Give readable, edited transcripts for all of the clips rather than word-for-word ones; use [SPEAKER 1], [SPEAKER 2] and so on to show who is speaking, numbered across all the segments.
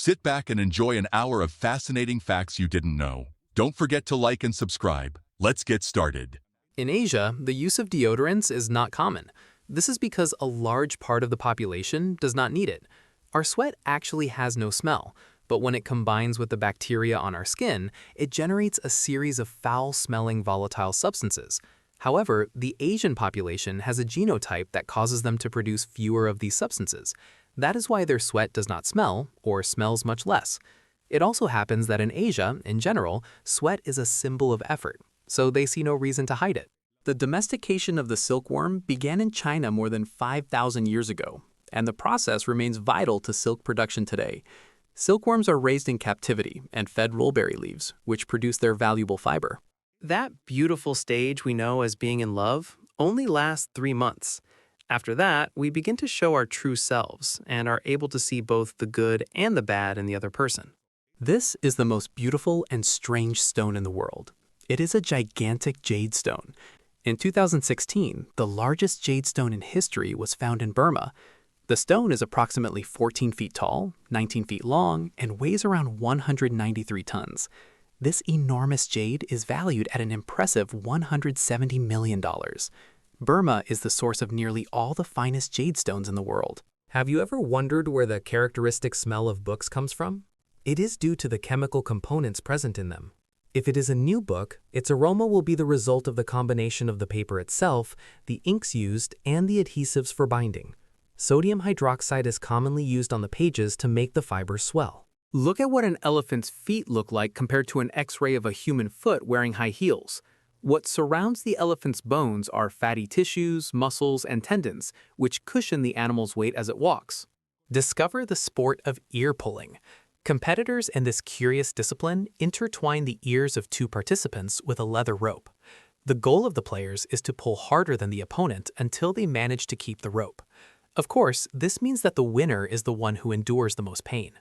[SPEAKER 1] Sit back and enjoy an hour of fascinating facts you didn't know. Don't forget to like and subscribe. Let's get started.
[SPEAKER 2] In Asia, the use of deodorants is not common. This is because a large part of the population does not need it. Our sweat actually has no smell, but when it combines with the bacteria on our skin, it generates a series of foul-smelling volatile substances. However, the Asian population has a genotype that causes them to produce fewer of these substances. That is why their sweat does not smell, or smells much less. It also happens that in Asia, in general, sweat is a symbol of effort, so they see no reason to hide it. The domestication of the silkworm began in China more than 5,000 years ago, and the process remains vital to silk production today. Silkworms are raised in captivity and fed mulberry leaves, which produce their valuable fiber. That beautiful stage we know as being in love only lasts 3 months. After that, we begin to show our true selves and are able to see both the good and the bad in the other person. This is the most beautiful and strange stone in the world. It is a gigantic jade stone. In 2016, the largest jade stone in history was found in Burma. The stone is approximately 14 feet tall, 19 feet long, and weighs around 193 tons. This enormous jade is valued at an impressive $170 million. Burma is the source of nearly all the finest jade stones in the world. Have you ever wondered where the characteristic smell of books comes from? It is due to the chemical components present in them. If it is a new book, its aroma will be the result of the combination of the paper itself, the inks used, and the adhesives for binding. Sodium hydroxide is commonly used on the pages to make the fibers swell. Look at what an elephant's feet look like compared to an X-ray of a human foot wearing high heels. What surrounds the elephant's bones are fatty tissues, muscles, and tendons, which cushion the animal's weight as it walks. Discover the sport of ear pulling. Competitors in this curious discipline intertwine the ears of two participants with a leather rope. The goal of the players is to pull harder than the opponent until they manage to keep the rope. Of course, this means that the winner is the one who endures the most pain.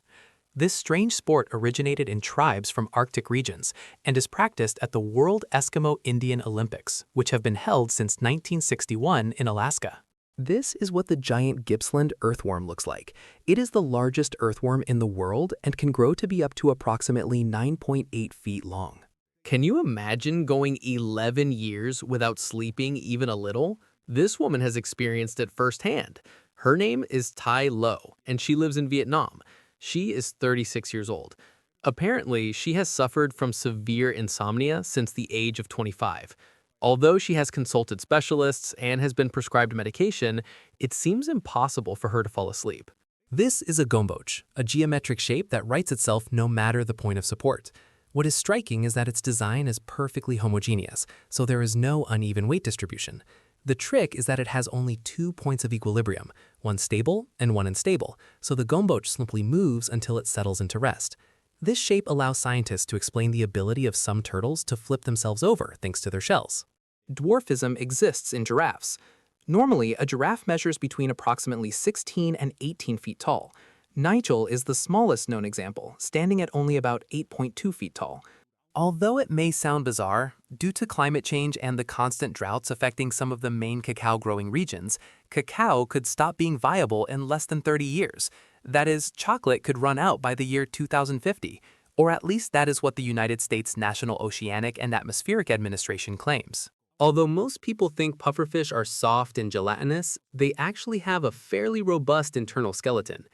[SPEAKER 2] This strange sport originated in tribes from Arctic regions and is practiced at the World Eskimo Indian Olympics, which have been held since 1961 in Alaska. This is what the giant Gippsland earthworm looks like. It is the largest earthworm in the world and can grow to be up to approximately 9.8 feet long. Can you imagine going 11 years without sleeping even a little? This woman has experienced it firsthand. Her name is Tai Lo, and she lives in Vietnam. She is 36 years old. Apparently, she has suffered from severe insomnia since the age of 25. Although she has consulted specialists and has been prescribed medication, it seems impossible for her to fall asleep. This is a gomboch, a geometric shape that rights itself no matter the point of support. What is striking is that its design is perfectly homogeneous, so there is no uneven weight distribution. The trick is that it has only 2 points of equilibrium, one stable and one unstable, so the gomboch simply moves until it settles into rest. This shape allows scientists to explain the ability of some turtles to flip themselves over thanks to their shells. Dwarfism exists in giraffes. Normally, a giraffe measures between approximately 16 and 18 feet tall. Nigel is the smallest known example, standing at only about 8.2 feet tall. Although it may sound bizarre, due to climate change and the constant droughts affecting some of the main cacao-growing regions, cacao could stop being viable in less than 30 years. That is, chocolate could run out by the year 2050, or at least that is what the United States National Oceanic and Atmospheric Administration claims. Although most people think pufferfish are soft and gelatinous, they actually have a fairly robust internal skeleton.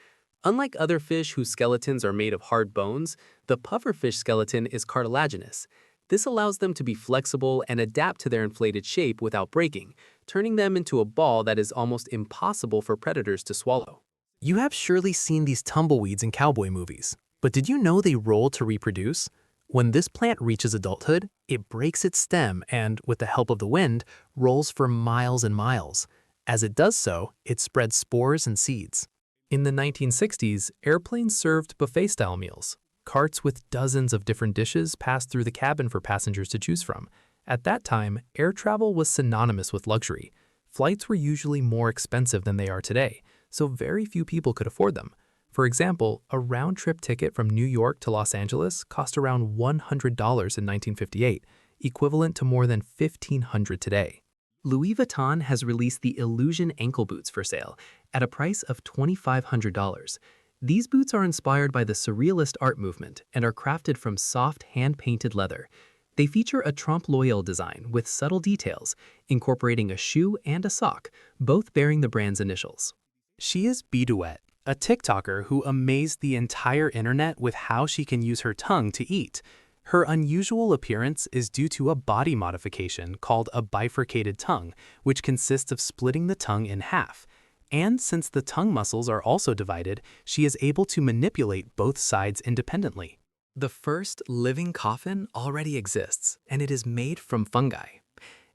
[SPEAKER 2] Unlike other fish whose skeletons are made of hard bones, the pufferfish skeleton is cartilaginous. This allows them to be flexible and adapt to their inflated shape without breaking, turning them into a ball that is almost impossible for predators to swallow. You have surely seen these tumbleweeds in cowboy movies, but did you know they roll to reproduce? When this plant reaches adulthood, it breaks its stem and, with the help of the wind, rolls for miles and miles. As it does so, it spreads spores and seeds. In the 1960s, airplanes served buffet-style meals. Carts with dozens of different dishes passed through the cabin for passengers to choose from. At that time, air travel was synonymous with luxury. Flights were usually more expensive than they are today, so very few people could afford them. For example, a round-trip ticket from New York to Los Angeles cost around $100 in 1958, equivalent to more than $1,500 today. Louis Vuitton has released the Illusion ankle boots for sale at a price of $2,500. These boots are inspired by the surrealist art movement and are crafted from soft, hand-painted leather. They feature a trompe-l'oeil design with subtle details, incorporating a shoe and a sock, both bearing the brand's initials. She is Bidouette, a TikToker who amazed the entire internet with how she can use her tongue to eat. Her unusual appearance is due to a body modification called a bifurcated tongue, which consists of splitting the tongue in half. And since the tongue muscles are also divided, she is able to manipulate both sides independently. The first living coffin already exists, and it is made from fungi.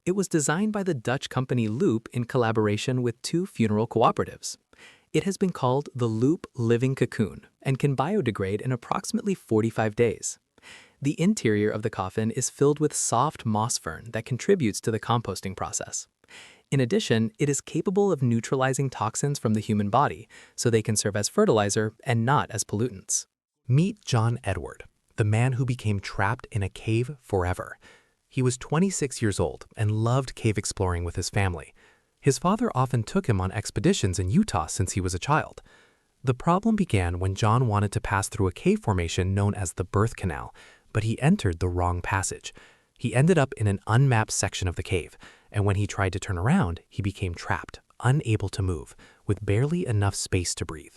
[SPEAKER 2] It was designed by the Dutch company Loop in collaboration with two funeral cooperatives. It has been called the Loop Living Cocoon and can biodegrade in approximately 45 days. The interior of the coffin is filled with soft moss fern that contributes to the composting process. In addition, it is capable of neutralizing toxins from the human body, so they can serve as fertilizer and not as pollutants. Meet John Edward, the man who became trapped in a cave forever. He was 26 years old and loved cave exploring with his family. His father often took him on expeditions in Utah since he was a child. The problem began when John wanted to pass through a cave formation known as the Birth Canal, but he entered the wrong passage. He ended up in an unmapped section of the cave, and when he tried to turn around, he became trapped, unable to move, with barely enough space to breathe.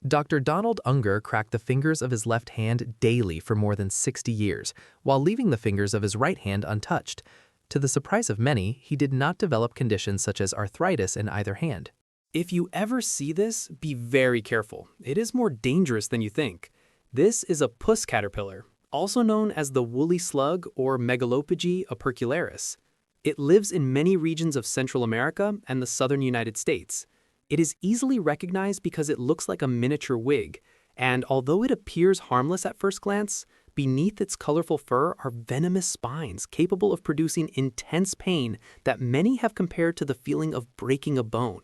[SPEAKER 2] Dr. Donald Unger cracked the fingers of his left hand daily for more than 60 years, while leaving the fingers of his right hand untouched. To the surprise of many, he did not develop conditions such as arthritis in either hand. If you ever see this, be very careful. It is more dangerous than you think. This is a puss caterpillar, also known as the woolly slug or Megalopyge opercularis. It lives in many regions of Central America and the southern United States. It is easily recognized because it looks like a miniature wig, and although it appears harmless at first glance, beneath its colorful fur are venomous spines capable of producing intense pain that many have compared to the feeling of breaking a bone.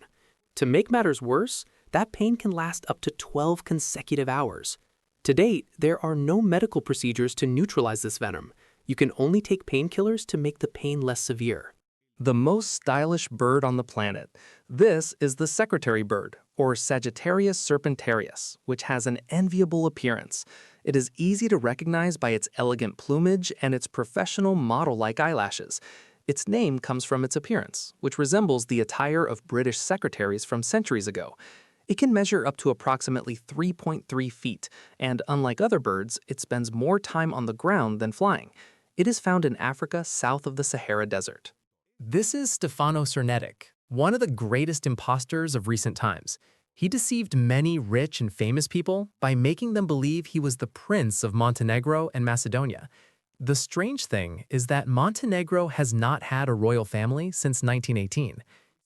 [SPEAKER 2] To make matters worse, that pain can last up to 12 consecutive hours. To date, there are no medical procedures to neutralize this venom. You can only take painkillers to make the pain less severe. The most stylish bird on the planet. This is the secretary bird, or Sagittarius serpentarius, which has an enviable appearance. It is easy to recognize by its elegant plumage and its professional model-like eyelashes. Its name comes from its appearance, which resembles the attire of British secretaries from centuries ago. It can measure up to approximately 3.3 feet, and unlike other birds, it spends more time on the ground than flying. It is found in Africa south of the Sahara Desert. This is Stefano Cernetic, one of the greatest imposters of recent times. He deceived many rich and famous people by making them believe he was the prince of Montenegro and Macedonia. The strange thing is that Montenegro has not had a royal family since 1918.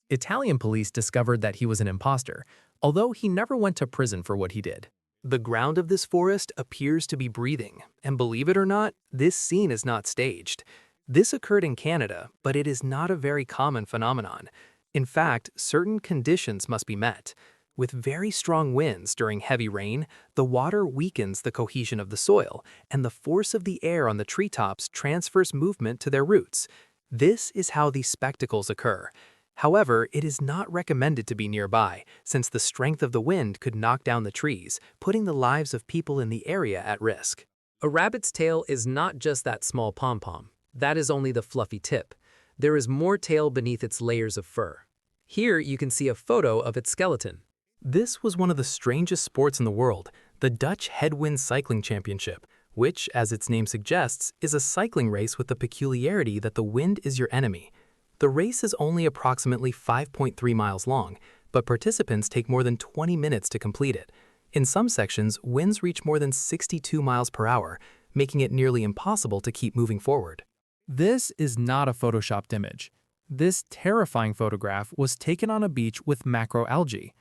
[SPEAKER 2] Italian police discovered that he was an imposter, although he never went to prison for what he did. The ground of this forest appears to be breathing, and believe it or not, this scene is not staged. This occurred in Canada, but it is not a very common phenomenon. In fact, certain conditions must be met. With very strong winds during heavy rain, the water weakens the cohesion of the soil, and the force of the air on the treetops transfers movement to their roots. This is how these spectacles occur. However, it is not recommended to be nearby, since the strength of the wind could knock down the trees, putting the lives of people in the area at risk. A rabbit's tail is not just that small pom-pom. That is only the fluffy tip. There is more tail beneath its layers of fur. Here you can see a photo of its skeleton. This was one of the strangest sports in the world, the Dutch Headwind Cycling Championship, which, as its name suggests, is a cycling race with the peculiarity that the wind is your enemy. The race is only approximately 5.3 miles long, but participants take more than 20 minutes to complete it. In some sections, winds reach more than 62 miles per hour, making it nearly impossible to keep moving forward. This is not a photoshopped image. This terrifying photograph was taken on a beach with macroalgae.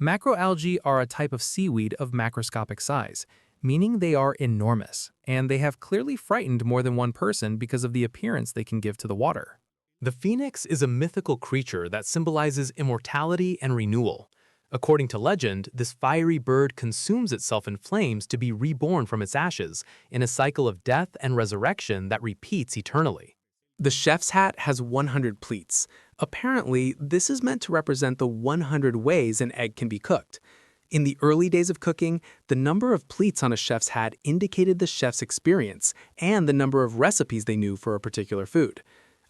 [SPEAKER 2] Macroalgae are a type of seaweed of macroscopic size, meaning they are enormous, and they have clearly frightened more than one person because of the appearance they can give to the water. The phoenix is a mythical creature that symbolizes immortality and renewal. According to legend, this fiery bird consumes itself in flames to be reborn from its ashes in a cycle of death and resurrection that repeats eternally. The chef's hat has 100 pleats. Apparently, this is meant to represent the 100 ways an egg can be cooked. In the early days of cooking, the number of pleats on a chef's hat indicated the chef's experience and the number of recipes they knew for a particular food.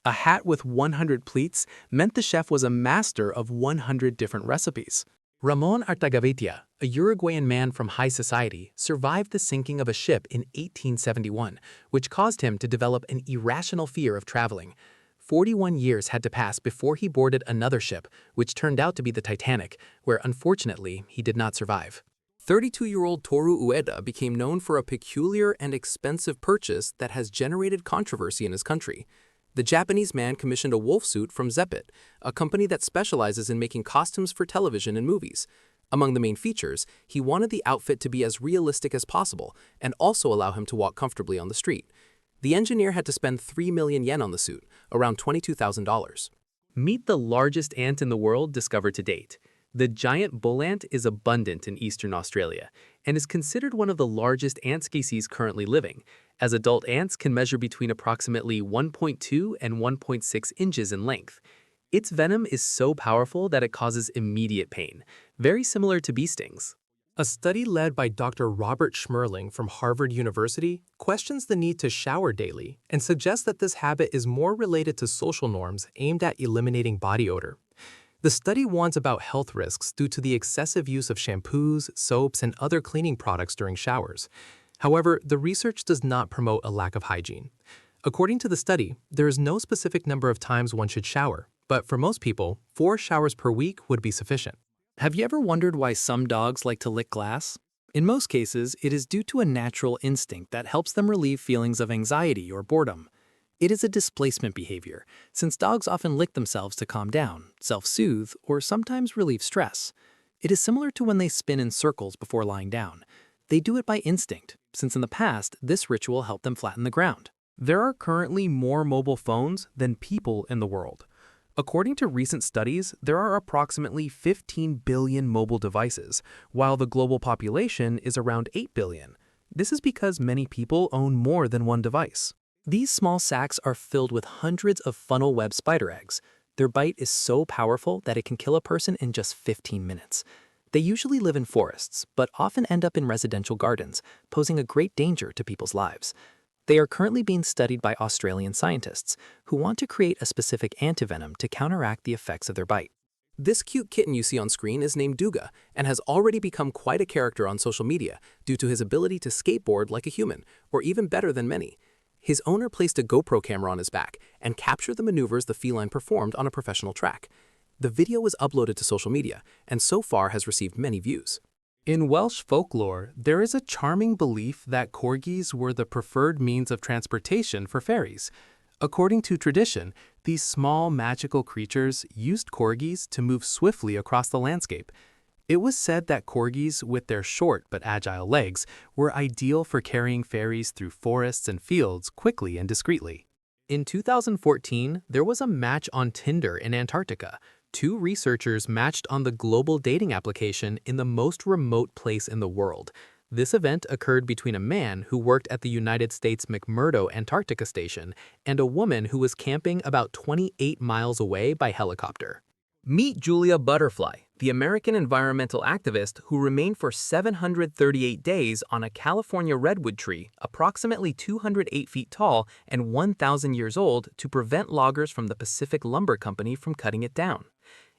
[SPEAKER 2] A hat with 100 pleats meant the chef was a master of 100 different recipes. Ramon Artagaveitia, a Uruguayan man from high society, survived the sinking of a ship in 1871, which caused him to develop an irrational fear of traveling. 41 years had to pass before he boarded another ship, which turned out to be the Titanic, where unfortunately he did not survive. 32-year-old Toru Ueda became known for a peculiar and expensive purchase that has generated controversy in his country. The Japanese man commissioned a wolf suit from Zeppet, a company that specializes in making costumes for television and movies. Among the main features, he wanted the outfit to be as realistic as possible and also allow him to walk comfortably on the street. The engineer had to spend 3 million yen on the suit, around $22,000. Meet the largest ant in the world discovered to date. The giant bull ant is abundant in eastern Australia and is considered one of the largest ant species currently living, as adult ants can measure between approximately 1.2 and 1.6 inches in length. Its venom is so powerful that it causes immediate pain, very similar to bee stings. A study led by Dr. Robert Schmerling from Harvard University questions the need to shower daily and suggests that this habit is more related to social norms aimed at eliminating body odor. The study warns about health risks due to the excessive use of shampoos, soaps, and other cleaning products during showers. However, the research does not promote a lack of hygiene. According to the study, there is no specific number of times one should shower, but for most people, 4 showers per week would be sufficient. Have you ever wondered why some dogs like to lick glass? In most cases, it is due to a natural instinct that helps them relieve feelings of anxiety or boredom. It is a displacement behavior, since dogs often lick themselves to calm down, self-soothe, or sometimes relieve stress. It is similar to when they spin in circles before lying down. They do it by instinct, since in the past, this ritual helped them flatten the ground. There are currently more mobile phones than people in the world. According to recent studies, there are approximately 15 billion mobile devices, while the global population is around 8 billion. This is because many people own more than one device. These small sacs are filled with hundreds of funnel web spider eggs. Their bite is so powerful that it can kill a person in just 15 minutes. They usually live in forests, but often end up in residential gardens, posing a great danger to people's lives. They are currently being studied by Australian scientists, who want to create a specific antivenom to counteract the effects of their bite. This cute kitten you see on screen is named Duga and has already become quite a character on social media due to his ability to skateboard like a human, or even better than many. His owner placed a GoPro camera on his back and captured the maneuvers the feline performed on a professional track. The video was uploaded to social media and so far has received many views. In Welsh folklore, there is a charming belief that corgis were the preferred means of transportation for fairies. According to tradition, these small magical creatures used corgis to move swiftly across the landscape. It was said that corgis, with their short but agile legs, were ideal for carrying fairies through forests and fields quickly and discreetly. In 2014, there was a match on Tinder in Antarctica. 2 researchers matched on the global dating application in the most remote place in the world. This event occurred between a man who worked at the United States McMurdo Antarctica Station and a woman who was camping about 28 miles away by helicopter. Meet Julia Butterfly, the American environmental activist who remained for 738 days on a California redwood tree approximately 208 feet tall and 1,000 years old to prevent loggers from the Pacific Lumber Company from cutting it down.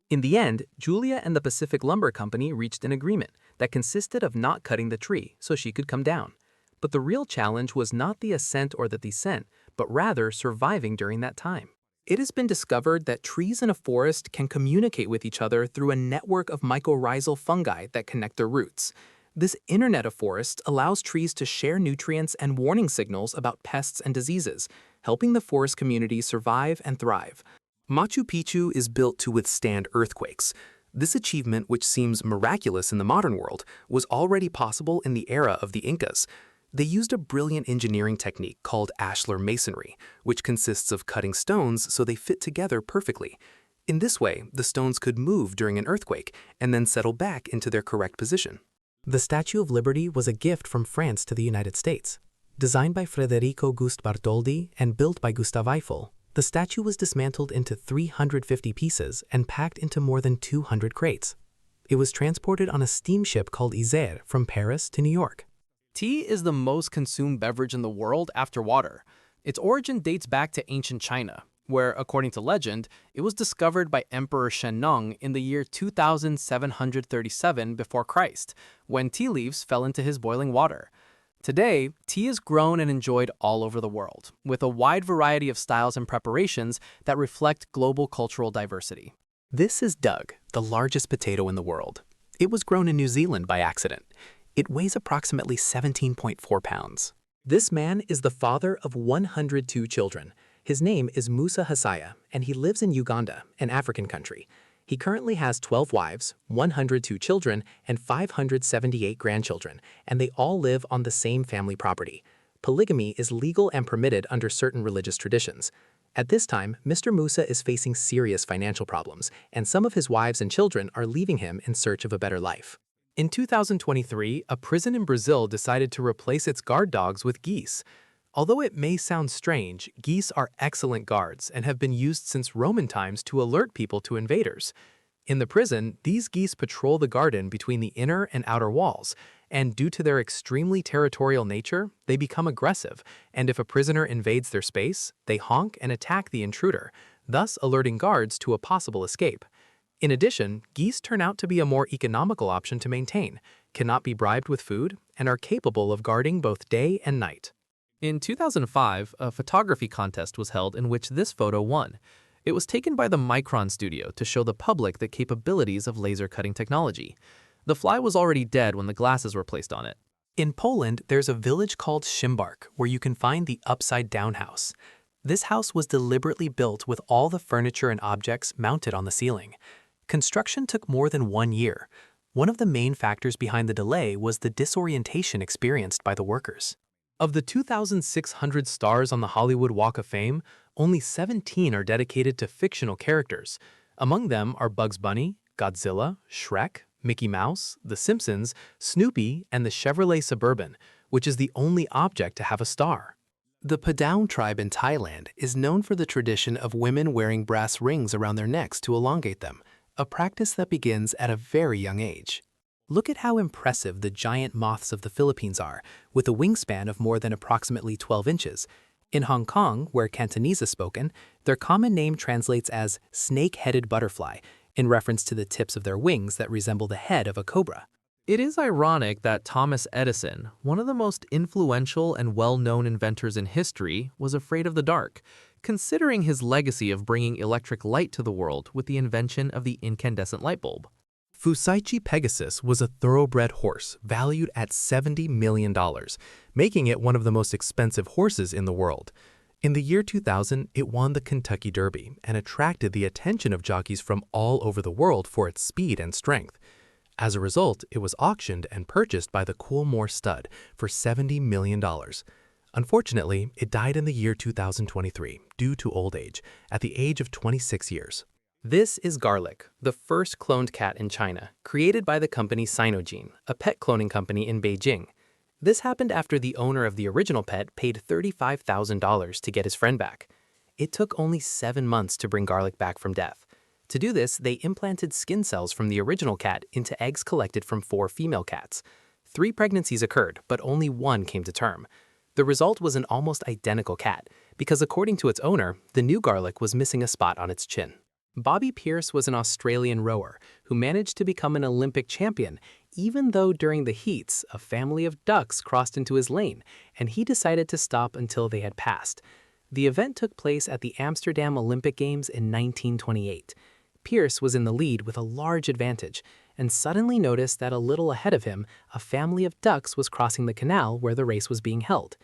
[SPEAKER 2] In the end, Julia and the Pacific Lumber Company reached an agreement that consisted of not cutting the tree so she could come down. But the real challenge was not the ascent or the descent, but rather surviving during that time. It has been discovered that trees in a forest can communicate with each other through a network of mycorrhizal fungi that connect their roots. This internet of forests allows trees to share nutrients and warning signals about pests and diseases, helping the forest community survive and thrive. Machu Picchu is built to withstand earthquakes. This achievement, which seems miraculous in the modern world, was already possible in the era of the Incas. They used a brilliant engineering technique called ashlar masonry, which consists of cutting stones so they fit together perfectly. In this way, the stones could move during an earthquake and then settle back into their correct position. The Statue of Liberty was a gift from France to the United States. Designed by Federico Gust Bartholdi and built by Gustav Eiffel, the statue was dismantled into 350 pieces and packed into more than 200 crates. It was transported on a steamship called Isère from Paris to New York. Tea is the most consumed beverage in the world after water. Its origin dates back to ancient China, where, according to legend, it was discovered by Emperor Shennong in the year 2737 before Christ, when tea leaves fell into his boiling water. Today, tea is grown and enjoyed all over the world, with a wide variety of styles and preparations that reflect global cultural diversity. This is Doug, the largest potato in the world. It was grown in New Zealand by accident. It weighs approximately 17.4 pounds. This man is the father of 102 children. His name is Musa Hasaya, and he lives in Uganda, an African country. He currently has 12 wives, 102 children, and 578 grandchildren, and they all live on the same family property. Polygamy is legal and permitted under certain religious traditions. At this time, Mr. Musa is facing serious financial problems, and some of his wives and children are leaving him in search of a better life. In 2023, a prison in Brazil decided to replace its guard dogs with geese. Although it may sound strange, geese are excellent guards and have been used since Roman times to alert people to invaders. In the prison, these geese patrol the garden between the inner and outer walls, and due to their extremely territorial nature, they become aggressive, and if a prisoner invades their space, they honk and attack the intruder, thus alerting guards to a possible escape. In addition, geese turn out to be a more economical option to maintain, cannot be bribed with food, and are capable of guarding both day and night. In 2005, a photography contest was held in which this photo won. It was taken by the Micron studio to show the public the capabilities of laser cutting technology. The fly was already dead when the glasses were placed on it. In Poland, there's a village called Szymbark where you can find the upside-down house. This house was deliberately built with all the furniture and objects mounted on the ceiling. Construction took more than 1 year. One of the main factors behind the delay was the disorientation experienced by the workers. Of the 2,600 stars on the Hollywood Walk of Fame, only 17 are dedicated to fictional characters. Among them are Bugs Bunny, Godzilla, Shrek, Mickey Mouse, The Simpsons, Snoopy, and the Chevrolet Suburban, which is the only object to have a star. The Padang tribe in Thailand is known for the tradition of women wearing brass rings around their necks to elongate them, a practice that begins at a very young age. Look at how impressive the giant moths of the Philippines are, with a wingspan of more than approximately 12 inches. In Hong Kong, where Cantonese is spoken, their common name translates as snake-headed butterfly, in reference to the tips of their wings that resemble the head of a cobra. It is ironic that Thomas Edison, one of the most influential and well-known inventors in history, was afraid of the dark, considering his legacy of bringing electric light to the world with the invention of the incandescent light bulb. Fusaichi Pegasus was a thoroughbred horse valued at $70 million, making it one of the most expensive horses in the world. In the year 2000, it won the Kentucky Derby and attracted the attention of jockeys from all over the world for its speed and strength. As a result, it was auctioned and purchased by the Coolmore stud for $70 million. Unfortunately, it died in the year 2023 due to old age, at the age of 26 years. This is Garlic, the first cloned cat in China, created by the company Sinogene, a pet cloning company in Beijing. This happened after the owner of the original pet paid $35,000 to get his friend back. It took only 7 months to bring Garlic back from death. To do this, they implanted skin cells from the original cat into eggs collected from 4 female cats. 3 pregnancies occurred, but only 1 came to term. The result was an almost identical cat, because according to its owner, the new Garlic was missing a spot on its chin. Bobby Pierce was an Australian rower who managed to become an Olympic champion, even though during the heats, a family of ducks crossed into his lane, and he decided to stop until they had passed. The event took place at the Amsterdam Olympic Games in 1928. Pierce was in the lead with a large advantage, and suddenly noticed that a little ahead of him, a family of ducks was crossing the canal where the race was being held.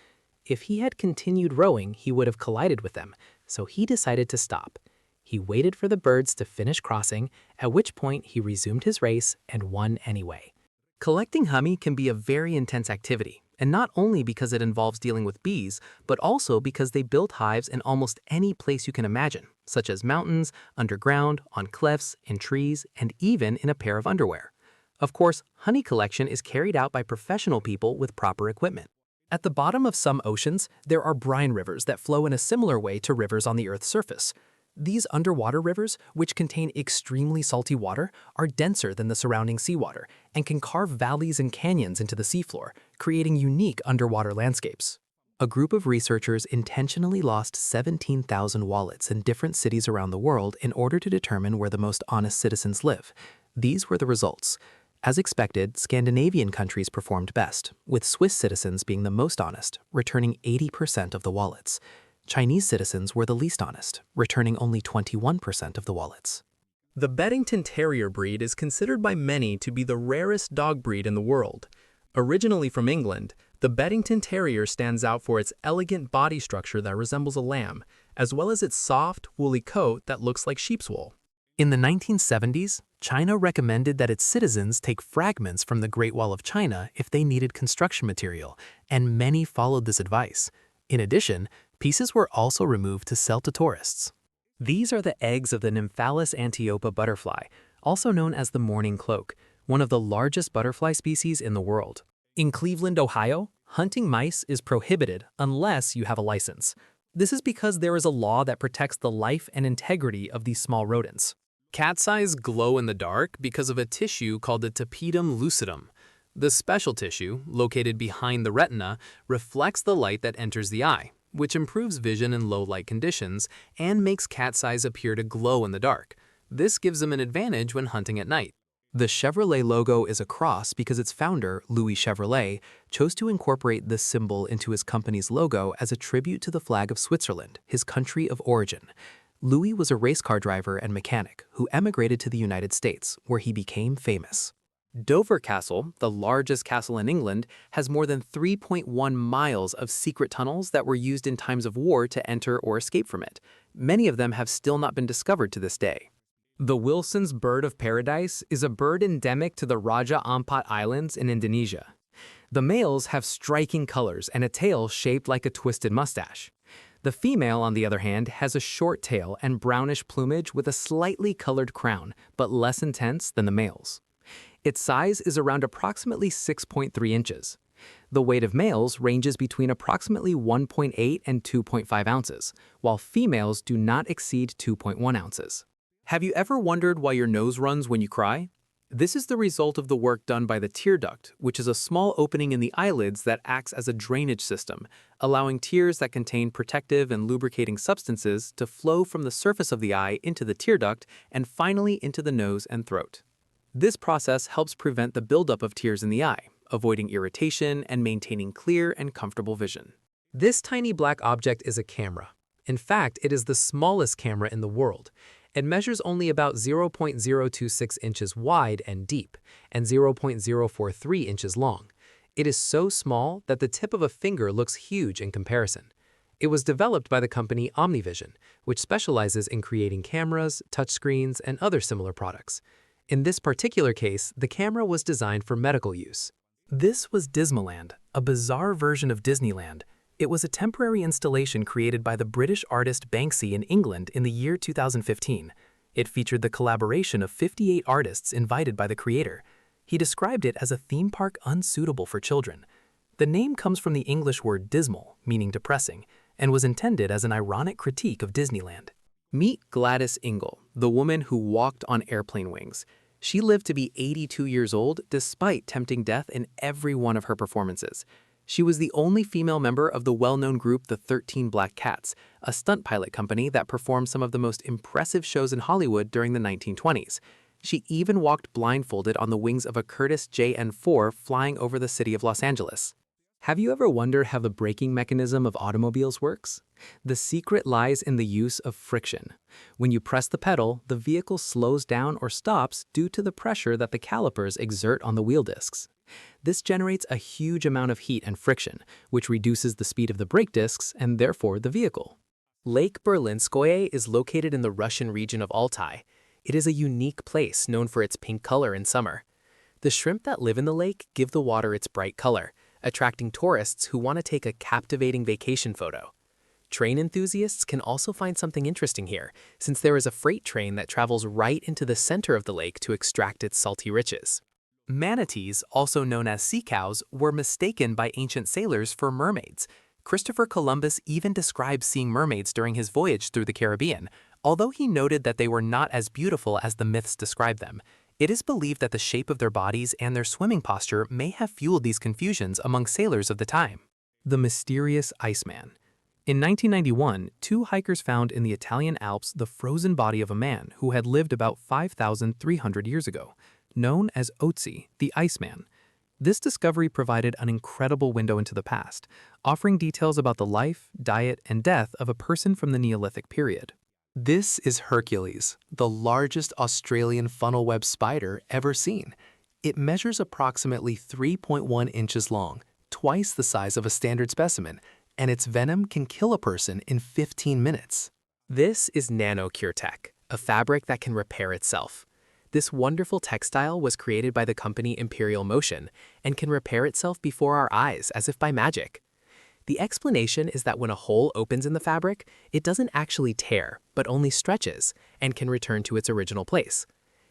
[SPEAKER 2] If he had continued rowing, he would have collided with them, so he decided to stop. He waited for the birds to finish crossing, at which point he resumed his race and won anyway. Collecting honey can be a very intense activity, and not only because it involves dealing with bees, but also because they build hives in almost any place you can imagine, such as mountains, underground, on cliffs, in trees, and even in a pair of underwear. Of course, honey collection is carried out by professional people with proper equipment. At the bottom of some oceans, there are brine rivers that flow in a similar way to rivers on the Earth's surface. These underwater rivers, which contain extremely salty water, are denser than the surrounding seawater and can carve valleys and canyons into the seafloor, creating unique underwater landscapes. A group of researchers intentionally lost 17,000 wallets in different cities around the world in order to determine where the most honest citizens live. These were the results. As expected, Scandinavian countries performed best, with Swiss citizens being the most honest, returning 80% of the wallets. Chinese citizens were the least honest, returning only 21% of the wallets.
[SPEAKER 3] The Beddington Terrier breed is considered by many to be the rarest dog breed in the world. Originally from England, the Beddington Terrier stands out for its elegant body structure that resembles a lamb, as well as its soft, woolly coat that looks like sheep's wool.
[SPEAKER 2] In the 1970s, China recommended that its citizens take fragments from the Great Wall of China if they needed construction material, and many followed this advice. In addition, pieces were also removed to sell to tourists. These are the eggs of the Nymphalis antiopa butterfly, also known as the mourning cloak, one of the largest butterfly species in the world. In Cleveland, Ohio, hunting mice is prohibited unless you have a license. This is because there is a law that protects the life and integrity of these small rodents. Cat's eyes glow in the dark because of a tissue called the tapetum lucidum. The special tissue, located behind the retina, reflects the light that enters the eye, which improves vision in low light conditions and makes cat's eyes appear to glow in the dark. This gives them an advantage when hunting at night. The Chevrolet logo is a cross because its founder, Louis Chevrolet, chose to incorporate this symbol into his company's logo as a tribute to the flag of Switzerland, his country of origin. Louis was a race car driver and mechanic who emigrated to the United States, where he became famous. Dover Castle, the largest castle in England, has more than 3.1 miles of secret tunnels that were used in times of war to enter or escape from it. Many of them have still not been discovered to this day. The Wilson's bird of paradise is a bird endemic to the Raja Ampat Islands in Indonesia. The males have striking colors and a tail shaped like a twisted mustache. The female, on the other hand, has a short tail and brownish plumage with a slightly colored crown, but less intense than the males. Its size is around approximately 6.3 inches. The weight of males ranges between approximately 1.8 and 2.5 ounces, while females do not exceed 2.1 ounces. Have you ever wondered why your nose runs when you cry? This is the result of the work done by the tear duct, which is a small opening in the eyelids that acts as a drainage system, allowing tears that contain protective and lubricating substances to flow from the surface of the eye into the tear duct and finally into the nose and throat. This process helps prevent the buildup of tears in the eye, avoiding irritation and maintaining clear and comfortable vision. This tiny black object is a camera. In fact, it is the smallest camera in the world. It measures only about 0.026 inches wide and deep, and 0.043 inches long. It is so small that the tip of a finger looks huge in comparison. It was developed by the company OmniVision, which specializes in creating cameras, touchscreens, and other similar products. In this particular case, the camera was designed for medical use. This was Dismaland, a bizarre version of Disneyland. It was a temporary installation created by the British artist Banksy in England in the year 2015. It featured the collaboration of 58 artists invited by the creator. He described it as a theme park unsuitable for children. The name comes from the English word dismal, meaning depressing, and was intended as an ironic critique of Disneyland. Meet Gladys Ingle, the woman who walked on airplane wings. She lived to be 82 years old despite tempting death in every one of her performances. She was the only female member of the well-known group The 13 Black Cats, a stunt pilot company that performed some of the most impressive shows in Hollywood during the 1920s. She even walked blindfolded on the wings of a Curtiss JN-4 flying over the city of Los Angeles. Have you ever wondered how the braking mechanism of automobiles works? The secret lies in the use of friction. When you press the pedal, the vehicle slows down or stops due to the pressure that the calipers exert on the wheel discs. This generates a huge amount of heat and friction, which reduces the speed of the brake discs and therefore the vehicle. Lake Berlinskoye is located in the Russian region of Altai. It is a unique place known for its pink color in summer. The shrimp that live in the lake give the water its bright color, attracting tourists who want to take a captivating vacation photo. Train enthusiasts can also find something interesting here, since there is a freight train that travels right into the center of the lake to extract its salty riches. Manatees, also known as sea cows, were mistaken by ancient sailors for mermaids. Christopher Columbus even described seeing mermaids during his voyage through the Caribbean, Although he noted that they were not as beautiful as the myths describe them, it is believed that the shape of their bodies and their swimming posture may have fueled these confusions among sailors of the time. The mysterious Iceman. In 1991, two hikers found in the Italian Alps the frozen body of a man who had lived about 5,300 years ago, known as Otzi, the Iceman. This discovery provided an incredible window into the past, offering details about the life, diet, and death of a person from the Neolithic period. This is Hercules, the largest Australian funnel web spider ever seen. It measures approximately 3.1 inches long, twice the size of a standard specimen, and its venom can kill a person in 15 minutes. This is NanoCure Tech, a fabric that can repair itself. This wonderful textile was created by the company Imperial Motion and can repair itself before our eyes as if by magic. The explanation is that when a hole opens in the fabric, it doesn't actually tear, but only stretches and can return to its original place.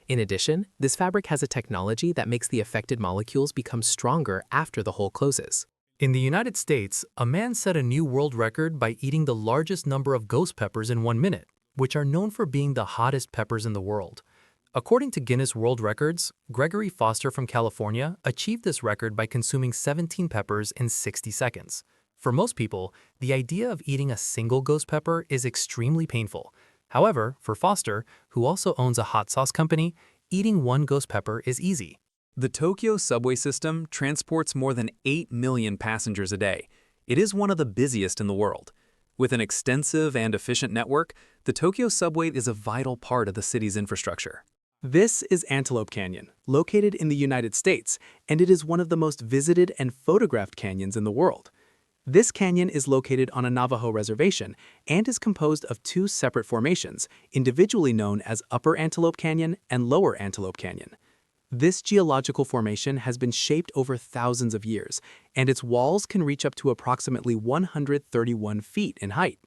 [SPEAKER 2] In addition, this fabric has a technology that makes the affected molecules become stronger after the hole closes.
[SPEAKER 3] In the United States, a man set a new world record by eating the largest number of ghost peppers in 1 minute, which are known for being the hottest peppers in the world. According to Guinness World Records, Gregory Foster from California achieved this record by consuming 17 peppers in 60 seconds. For most people, the idea of eating a single ghost pepper is extremely painful. However, for Foster, who also owns a hot sauce company, eating one ghost pepper is easy.
[SPEAKER 2] The Tokyo subway system transports more than 8 million passengers a day. It is one of the busiest in the world. With an extensive and efficient network, the Tokyo subway is a vital part of the city's infrastructure. This is Antelope Canyon, located in the United States, and it is one of the most visited and photographed canyons in the world. This canyon is located on a Navajo reservation and is composed of two separate formations, individually known as Upper Antelope Canyon and Lower Antelope Canyon. This geological formation has been shaped over thousands of years, and its walls can reach up to approximately 131 feet in height.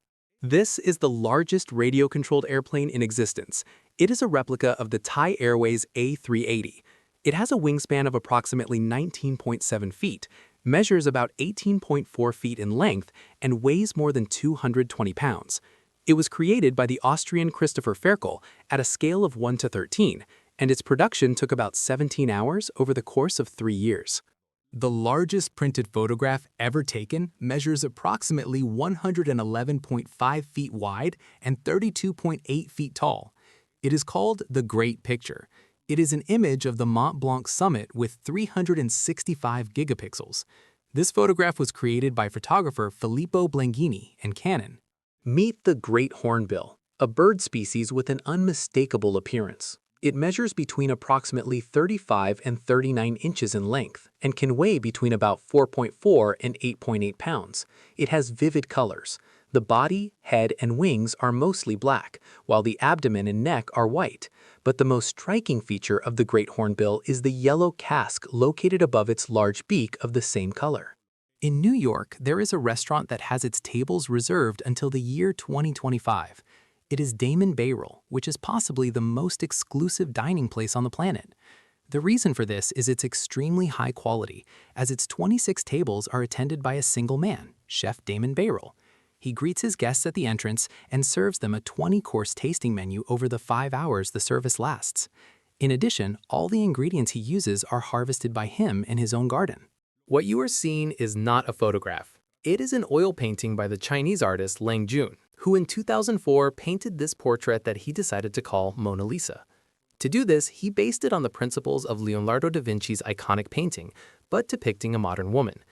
[SPEAKER 2] This is the largest radio-controlled airplane in existence. It is a replica of the Thai Airways A380. It has a wingspan of approximately 19.7 feet, measures about 18.4 feet in length, and weighs more than 220 pounds. It was created by the Austrian Christopher Ferkel at a scale of 1 to 13, and its production took about 17 hours over the course of 3 years. The largest printed photograph ever taken measures approximately 111.5 feet wide and 32.8 feet tall. It is called the Great Picture. It is an image of the Mont Blanc summit with 365 gigapixels. This photograph was created by photographer Filippo Blangini and Canon. Meet the great hornbill, a bird species with an unmistakable appearance. It measures between approximately 35 and 39 inches in length and can weigh between about 4.4 and 8.8 pounds. It has vivid colors. The body, head, and wings are mostly black, while the abdomen and neck are white. But the most striking feature of the great hornbill is the yellow casque located above its large beak of the same color. In New York, there is a restaurant that has its tables reserved until the year 2025. It is Damon Bayroll, which is possibly the most exclusive dining place on the planet. The reason for this is its extremely high quality, as its 26 tables are attended by a single man, Chef Damon Bayroll. He greets his guests at the entrance and serves them a 20-course tasting menu over the 5 hours the service lasts. In addition, all the ingredients he uses are harvested by him in his own garden. What you are seeing is not a photograph. It is an oil painting by the Chinese artist Lang Jun, who in 2004 painted this portrait that he decided to call Mona Lisa. To do this, he based it on the principles of Leonardo da Vinci's iconic painting, but depicting a modern woman.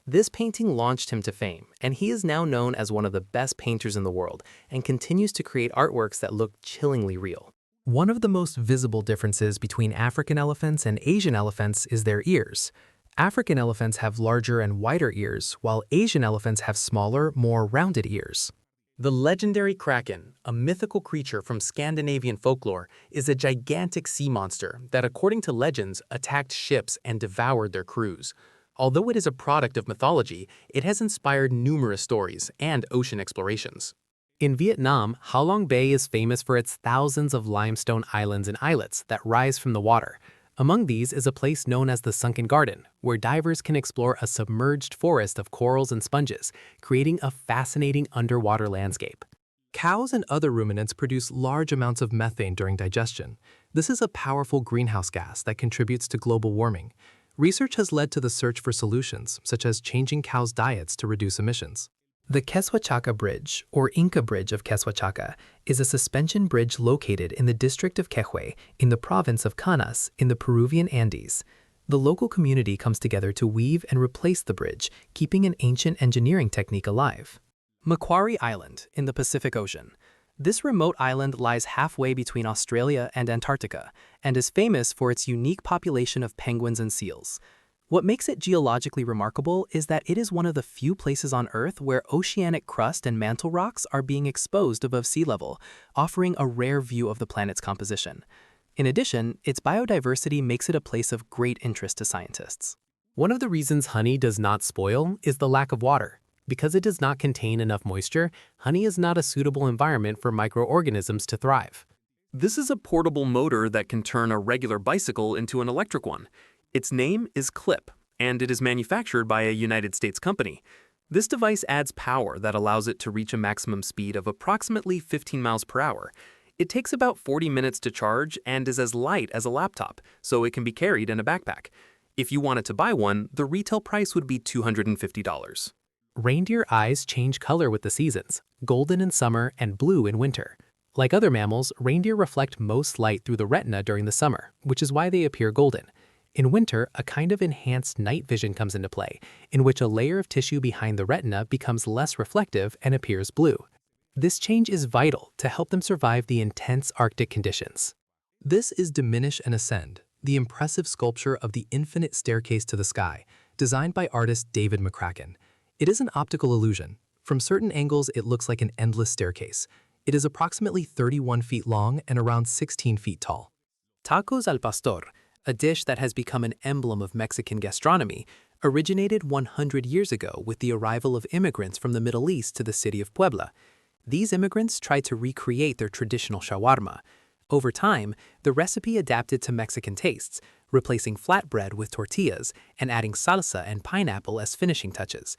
[SPEAKER 2] This painting launched him to fame, and he is now known as one of the best painters in the world and continues to create artworks that look chillingly real. One of the most visible differences between African elephants and Asian elephants is their ears. African elephants have larger and wider ears, while Asian elephants have smaller, more rounded ears. The legendary kraken, a mythical creature from Scandinavian folklore, is a gigantic sea monster that, according to legends, attacked ships and devoured their crews. Although it is a product of mythology, it has inspired numerous stories and ocean explorations. In Vietnam, Ha Long Bay is famous for its thousands of limestone islands and islets that rise from the water. Among these is a place known as the Sunken Garden, where divers can explore a submerged forest of corals and sponges, creating a fascinating underwater landscape.
[SPEAKER 3] Cows and other ruminants produce large amounts of methane during digestion. This is a powerful greenhouse gas that contributes to global warming. Research has led to the search for solutions, such as changing cows' diets to reduce emissions. The Quetzalcoatl Bridge, or Inca Bridge of Quetzalcoatl, is a suspension bridge located in the district of Quehue in the province of Canas in the Peruvian Andes. The local community comes together to weave and replace the bridge, keeping an ancient engineering technique alive. Macquarie Island in the Pacific Ocean. This remote island lies halfway between Australia and Antarctica and is famous for its unique population of penguins and seals. What makes it geologically remarkable is that it is one of the few places on Earth where oceanic crust and mantle rocks are being exposed above sea level, offering a rare view of the planet's composition. In addition, its biodiversity makes it a place of great interest to scientists. One of the reasons honey does not spoil is the lack of water. Because it does not contain enough moisture, honey is not a suitable environment for microorganisms to thrive.
[SPEAKER 2] This is a portable motor that can turn a regular bicycle into an electric one. Its name is Clip, and it is manufactured by a United States company. This device adds power that allows it to reach a maximum speed of approximately 15 miles per hour. It takes about 40 minutes to charge and is as light as a laptop, so it can be carried in a backpack. If you wanted to buy one, the retail price would be $250.
[SPEAKER 3] Reindeer eyes change color with the seasons, golden in summer and blue in winter. Like other mammals, reindeer reflect most light through the retina during the summer, which is why they appear golden. In winter, a kind of enhanced night vision comes into play, in which a layer of tissue behind the retina becomes less reflective and appears blue. This change is vital to help them survive the intense Arctic conditions. This is Diminish and Ascend, the impressive sculpture of the infinite staircase to the sky, designed by artist David McCracken. It is an optical illusion. From certain angles, it looks like an endless staircase. It is approximately 31 feet long and around 16 feet tall. Tacos al pastor, a dish that has become an emblem of Mexican gastronomy, originated 100 years ago with the arrival of immigrants from the Middle East to the city of Puebla. These immigrants tried to recreate their traditional shawarma. Over time, the recipe adapted to Mexican tastes, replacing flatbread with tortillas and adding salsa and pineapple as finishing touches.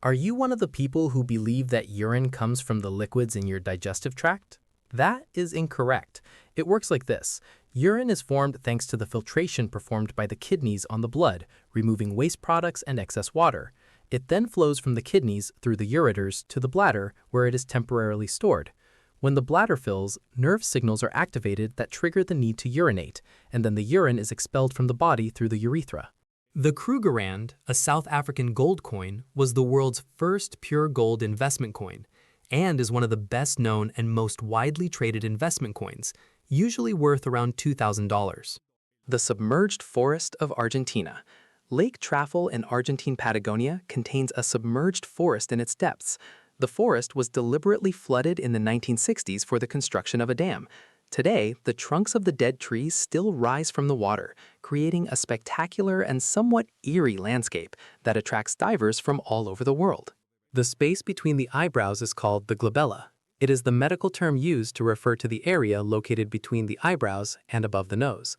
[SPEAKER 3] Are you one of the people who believe that urine comes from the liquids in your digestive tract? That is incorrect. It works like this. Urine is formed thanks to the filtration performed by the kidneys on the blood, removing waste products and excess water. It then flows from the kidneys through the ureters to the bladder, where it is temporarily stored. When the bladder fills, nerve signals are activated that trigger the need to urinate, and then the urine is expelled from the body through the urethra. The Krugerrand, a South African gold coin, was the world's first pure gold investment coin, and is one of the best-known and most widely traded investment coins, usually worth around $2,000. The submerged forest of Argentina. Lake Trafal in Argentine Patagonia contains a submerged forest in its depths. The forest was deliberately flooded in the 1960s for the construction of a dam. Today, the trunks of the dead trees still rise from the water, creating a spectacular and somewhat eerie landscape that attracts divers from all over the world. The space between the eyebrows is called the glabella. It is the medical term used to refer to the area located between the eyebrows and above the nose.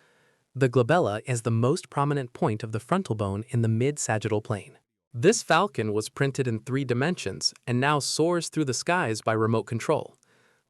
[SPEAKER 3] The glabella is the most prominent point of the frontal bone in the mid-sagittal plane. This falcon was printed in 3 dimensions and now soars through the skies by remote control.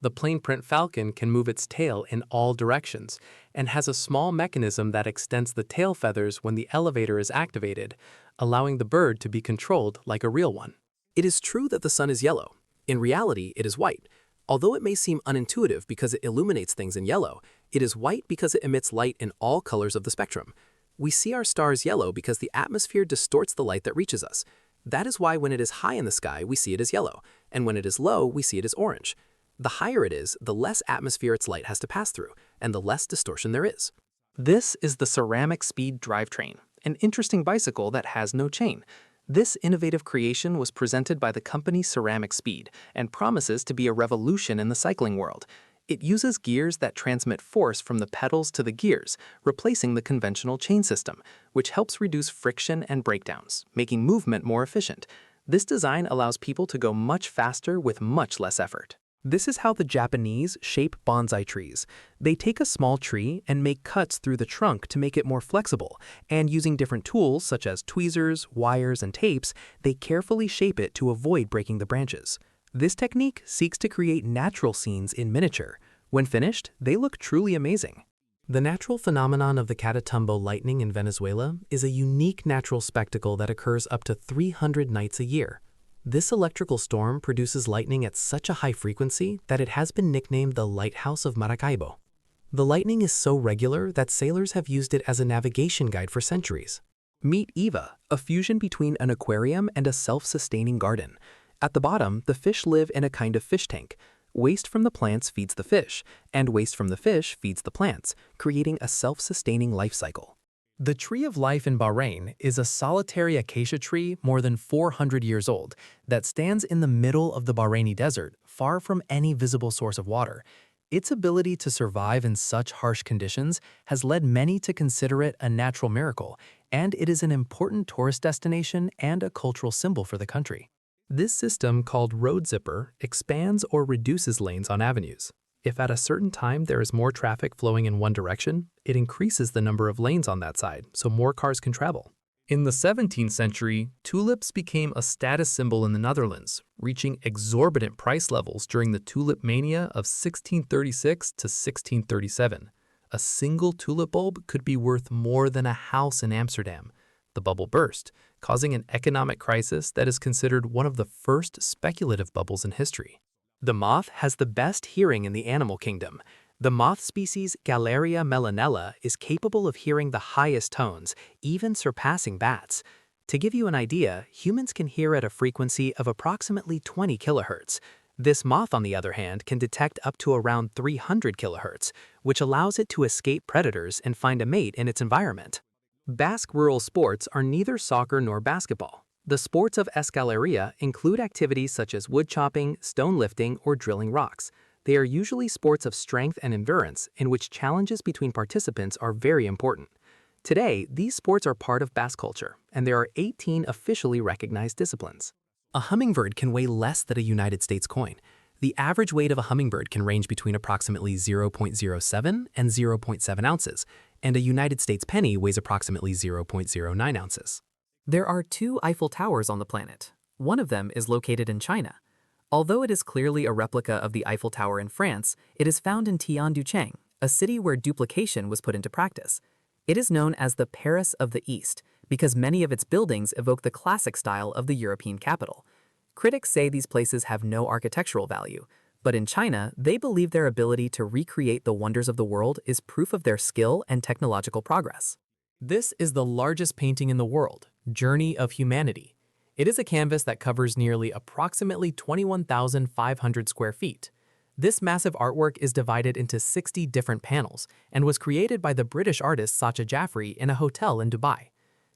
[SPEAKER 3] The plane print falcon can move its tail in all directions and has a small mechanism that extends the tail feathers when the elevator is activated, allowing the bird to be controlled like a real one. It is true that the sun is yellow. In reality, it is white. Although it may seem unintuitive because it illuminates things in yellow, it is white because it emits light in all colors of the spectrum. We see our stars yellow because the atmosphere distorts the light that reaches us. That is why when it is high in the sky, we see it as yellow, and when it is low, we see it as orange. The higher it is, the less atmosphere its light has to pass through, and the less distortion there is. This is the Ceramic Speed drivetrain, an interesting bicycle that has no chain. This innovative creation was presented by the company Ceramic Speed and promises to be a revolution in the cycling world. It uses gears that transmit force from the pedals to the gears, replacing the conventional chain system, which helps reduce friction and breakdowns, making movement more efficient. This design allows people to go much faster with much less effort. This is how the Japanese shape bonsai trees. They take a small tree and make cuts through the trunk to make it more flexible, and using different tools such as tweezers, wires, and tapes, they carefully shape it to avoid breaking the branches.
[SPEAKER 2] This technique seeks to create natural scenes in miniature. When finished, they look truly amazing. The natural phenomenon of the Catatumbo lightning in Venezuela is a unique natural spectacle that occurs up to 300 nights a year. This electrical storm produces lightning at such a high frequency that it has been nicknamed the Lighthouse of Maracaibo. The lightning is so regular that sailors have used it as a navigation guide for centuries. Meet Eva, a fusion between an aquarium and a self-sustaining garden. At the bottom, the fish live in a kind of fish tank. Waste from the plants feeds the fish, and waste from the fish feeds the plants, creating a self-sustaining life cycle. The Tree of Life in Bahrain is a solitary acacia tree more than 400 years old that stands in the middle of the Bahraini desert, far from any visible source of water. Its ability to survive in such harsh conditions has led many to consider it a natural miracle, and it is an important tourist destination and a cultural symbol for the country. This system, called road zipper, expands or reduces lanes on avenues. If at a certain time there is more traffic flowing in one direction, it increases the number of lanes on that side, so more cars can travel. In the 17th century, tulips became a status symbol in the Netherlands, reaching exorbitant price levels during the tulip mania of 1636 to 1637. A single tulip bulb could be worth more than a house in Amsterdam. The bubble burst, causing an economic crisis that is considered one of the first speculative bubbles in history. The moth has the best hearing in the animal kingdom. The moth species Galleria melanella is capable of hearing the highest tones, even surpassing bats. To give you an idea, humans can hear at a frequency of approximately 20 kilohertz. This moth, on the other hand, can detect up to around 300 kilohertz, which allows it to escape predators and find a mate in its environment. Basque rural sports are neither soccer nor basketball. The sports of Escaleria include activities such as wood chopping, stone lifting, or drilling rocks. They are usually sports of strength and endurance, in which challenges between participants are very important. Today, these sports are part of Basque culture, and there are 18 officially recognized disciplines. A hummingbird can weigh less than a United States coin. The average weight of a hummingbird can range between approximately 0.07 and 0.7 ounces, and a United States penny weighs approximately 0.09 ounces. There are 2 Eiffel Towers on the planet. One of them is located in China. Although it is clearly a replica of the Eiffel Tower in France, it is found in Tianducheng, a city where duplication was put into practice. It is known as the Paris of the East because many of its buildings evoke the classic style of the European capital. Critics say these places have no architectural value, but in China, they believe their ability to recreate the wonders of the world is proof of their skill and technological progress. This is the largest painting in the world, Journey of Humanity. It is a canvas that covers nearly approximately 21,500 square feet. This massive artwork is divided into 60 different panels and was created by the British artist Sacha Jaffrey in a hotel in Dubai.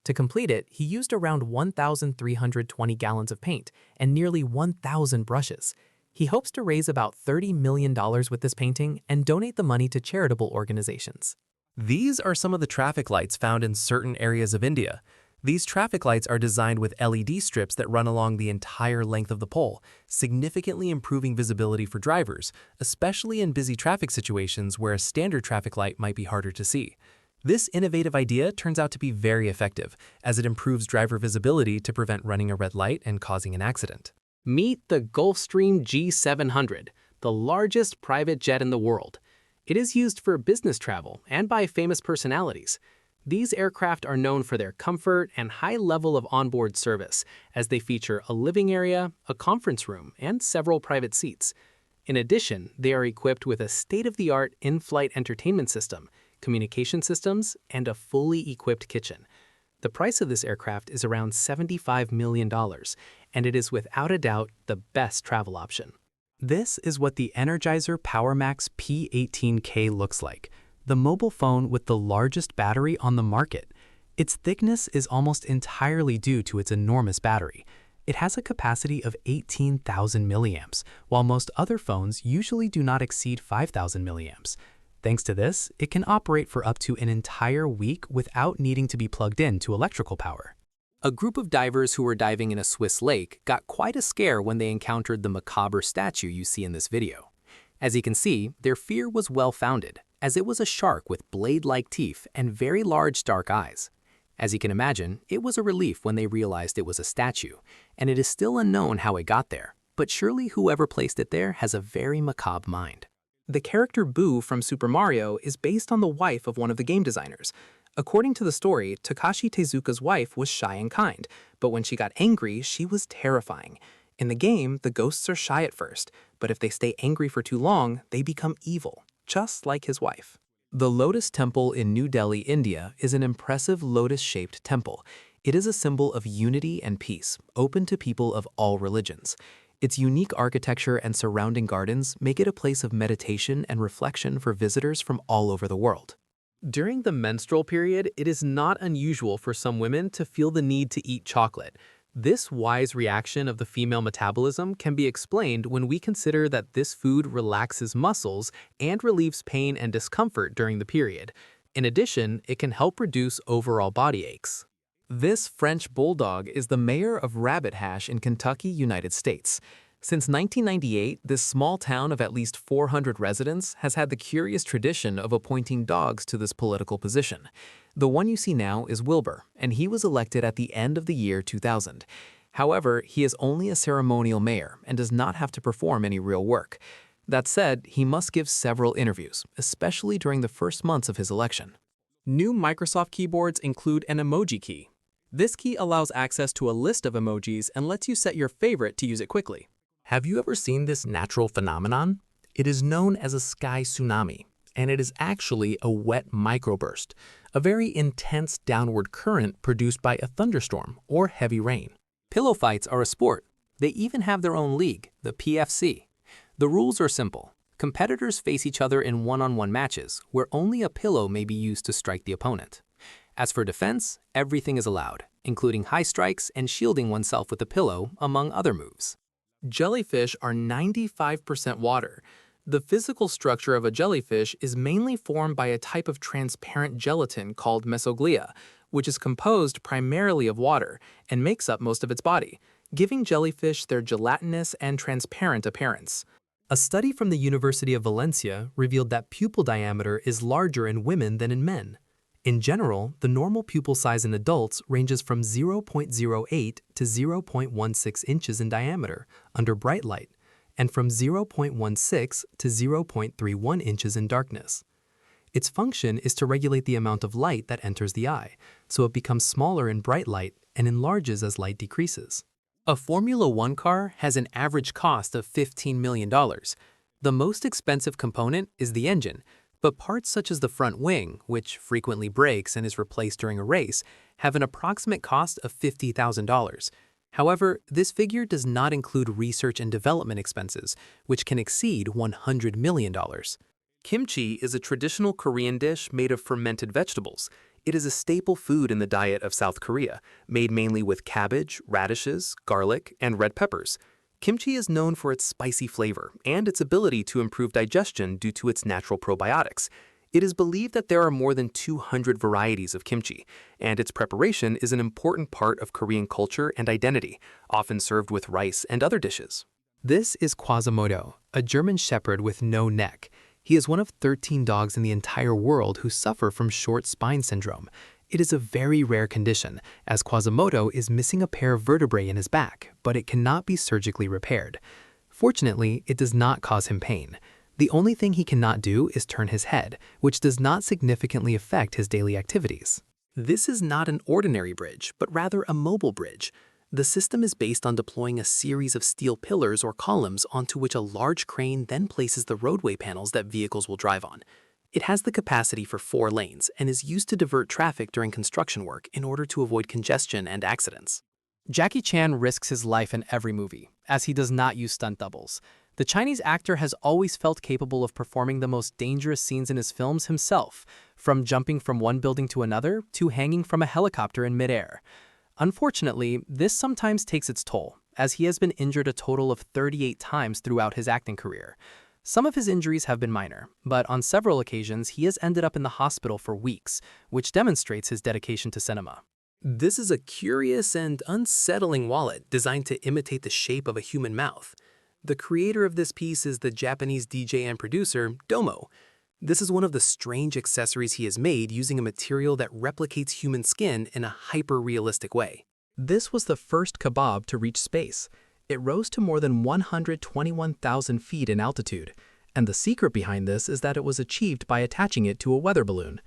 [SPEAKER 2] To complete it, he used around 1,320 gallons of paint and nearly 1,000 brushes. He hopes to raise about $30 million with this painting and donate the money to charitable organizations. These are some of the traffic lights found in certain areas of India. These traffic lights are designed with LED strips that run along the entire length of the pole, significantly improving visibility for drivers, especially in busy traffic situations where a standard traffic light might be harder to see. This innovative idea turns out to be very effective, as it improves driver visibility to prevent running a red light and causing an accident. Meet the Gulfstream G700, the largest private jet in the world. It is used for business travel and by famous personalities. These aircraft are known for their comfort and high level of onboard service, as they feature a living area, a conference room, and several private seats. In addition, they are equipped with a state-of-the-art in-flight entertainment system, communication systems, and a fully equipped kitchen. The price of this aircraft is around $75 million, and it is without a doubt the best travel option. This is what the Energizer PowerMax P18K looks like, the mobile phone with the largest battery on the market. Its thickness is almost entirely due to its enormous battery. It has a capacity of 18,000 milliamps, while most other phones usually do not exceed 5,000 milliamps. Thanks to this, it can operate for up to an entire week without needing to be plugged in to electrical power. A group of divers who were diving in a Swiss lake got quite a scare when they encountered the macabre statue you see in this video. As you can see, their fear was well-founded, as it was a shark with blade-like teeth and very large dark eyes. As you can imagine, it was a relief when they realized it was a statue, and it is still unknown how it got there. but surely whoever placed it there has a very macabre mind. The character Boo from Super Mario is based on the wife of one of the game designers. According to the story, Takashi Tezuka's wife was shy and kind, but when she got angry, she was terrifying. In the game, the ghosts are shy at first, but if they stay angry for too long, they become evil, just like his wife. The Lotus Temple in New Delhi, India, is an impressive lotus-shaped temple. It is a symbol of unity and peace, open to people of all religions. Its unique architecture and surrounding gardens make it a place of meditation and reflection for visitors from all over the world. During the menstrual period, it is not unusual for some women to feel the need to eat chocolate. This wise reaction of the female metabolism can be explained when we consider that this food relaxes muscles and relieves pain and discomfort during the period. In addition, it can help reduce overall body aches. This French bulldog is the mayor of Rabbit Hash in Kentucky, United States. Since 1998, this small town of at least 400 residents has had the curious tradition of appointing dogs to this political position. The one you see now is Wilbur, and he was elected at the end of the year 2000. However, he is only a ceremonial mayor and does not have to perform any real work. That said, he must give several interviews, especially during the first months of his election.
[SPEAKER 3] New Microsoft keyboards include an emoji key. This key allows access to a list of emojis and lets you set your favorite to use it quickly. Have you ever seen this natural phenomenon? It is known as a sky tsunami, and it is actually a wet microburst, a very intense downward current produced by a thunderstorm or heavy rain.
[SPEAKER 2] Pillow fights are a sport. They even have their own league, the PFC. The rules are simple. Competitors face each other in one-on-one matches, where only a pillow may be used to strike the opponent. As for defense, everything is allowed, including high strikes and shielding oneself with a pillow, among other moves. Jellyfish are 95% water. The physical structure of a jellyfish is mainly formed by a type of transparent gelatin called mesoglia, which is composed primarily of water and makes up most of its body, giving jellyfish their gelatinous and transparent appearance. A study from the University of Valencia revealed that pupil diameter is larger in women than in men. In general, the normal pupil size in adults ranges from 0.08 to 0.16 inches in diameter under bright light, and from 0.16 to 0.31 inches in darkness. Its function is to regulate the amount of light that enters the eye, so it becomes smaller in bright light and enlarges as light decreases. A Formula One car has an average cost of $15 million. The most expensive component is the engine, but parts such as the front wing, which frequently breaks and is replaced during a race, have an approximate cost of $50,000. However, this figure does not include research and development expenses, which can exceed $100 million. Kimchi is a traditional Korean dish made of fermented vegetables. It is a staple food in the diet of South Korea, made mainly with cabbage, radishes, garlic, and red peppers. Kimchi is known for its spicy flavor and its ability to improve digestion due to its natural probiotics. It is believed that there are more than 200 varieties of kimchi, and its preparation is an important part of Korean culture and identity, often served with rice and other dishes. This is Quasimodo, a German shepherd with no neck. He is one of 13 dogs in the entire world who suffer from short spine syndrome. It is a very rare condition, as Quasimodo is missing a pair of vertebrae in his back, but it cannot be surgically repaired. Fortunately, it does not cause him pain. The only thing he cannot do is turn his head, which does not significantly affect his daily activities. This is not an ordinary bridge, but rather a mobile bridge. The system is based on deploying a series of steel pillars or columns onto which a large crane then places the roadway panels that vehicles will drive on. It has the capacity for 4 lanes and is used to divert traffic during construction work in order to avoid congestion and accidents. Jackie Chan risks his life in every movie, as he does not use stunt doubles. The Chinese actor has always felt capable of performing the most dangerous scenes in his films himself, from jumping from one building to another to hanging from a helicopter in midair. Unfortunately, this sometimes takes its toll, as he has been injured a total of 38 times throughout his acting career. Some of his injuries have been minor, but on several occasions he has ended up in the hospital for weeks, which demonstrates his dedication to cinema. This is a curious and unsettling wallet designed to imitate the shape of a human mouth. The creator of this piece is the Japanese DJ and producer, Domo. This is one of the strange accessories he has made using a material that replicates human skin in a hyper-realistic way. This was the first kebab to reach space.
[SPEAKER 3] It rose to more than 121,000 feet in altitude, and the secret behind this is that it was achieved by attaching it to a weather balloon.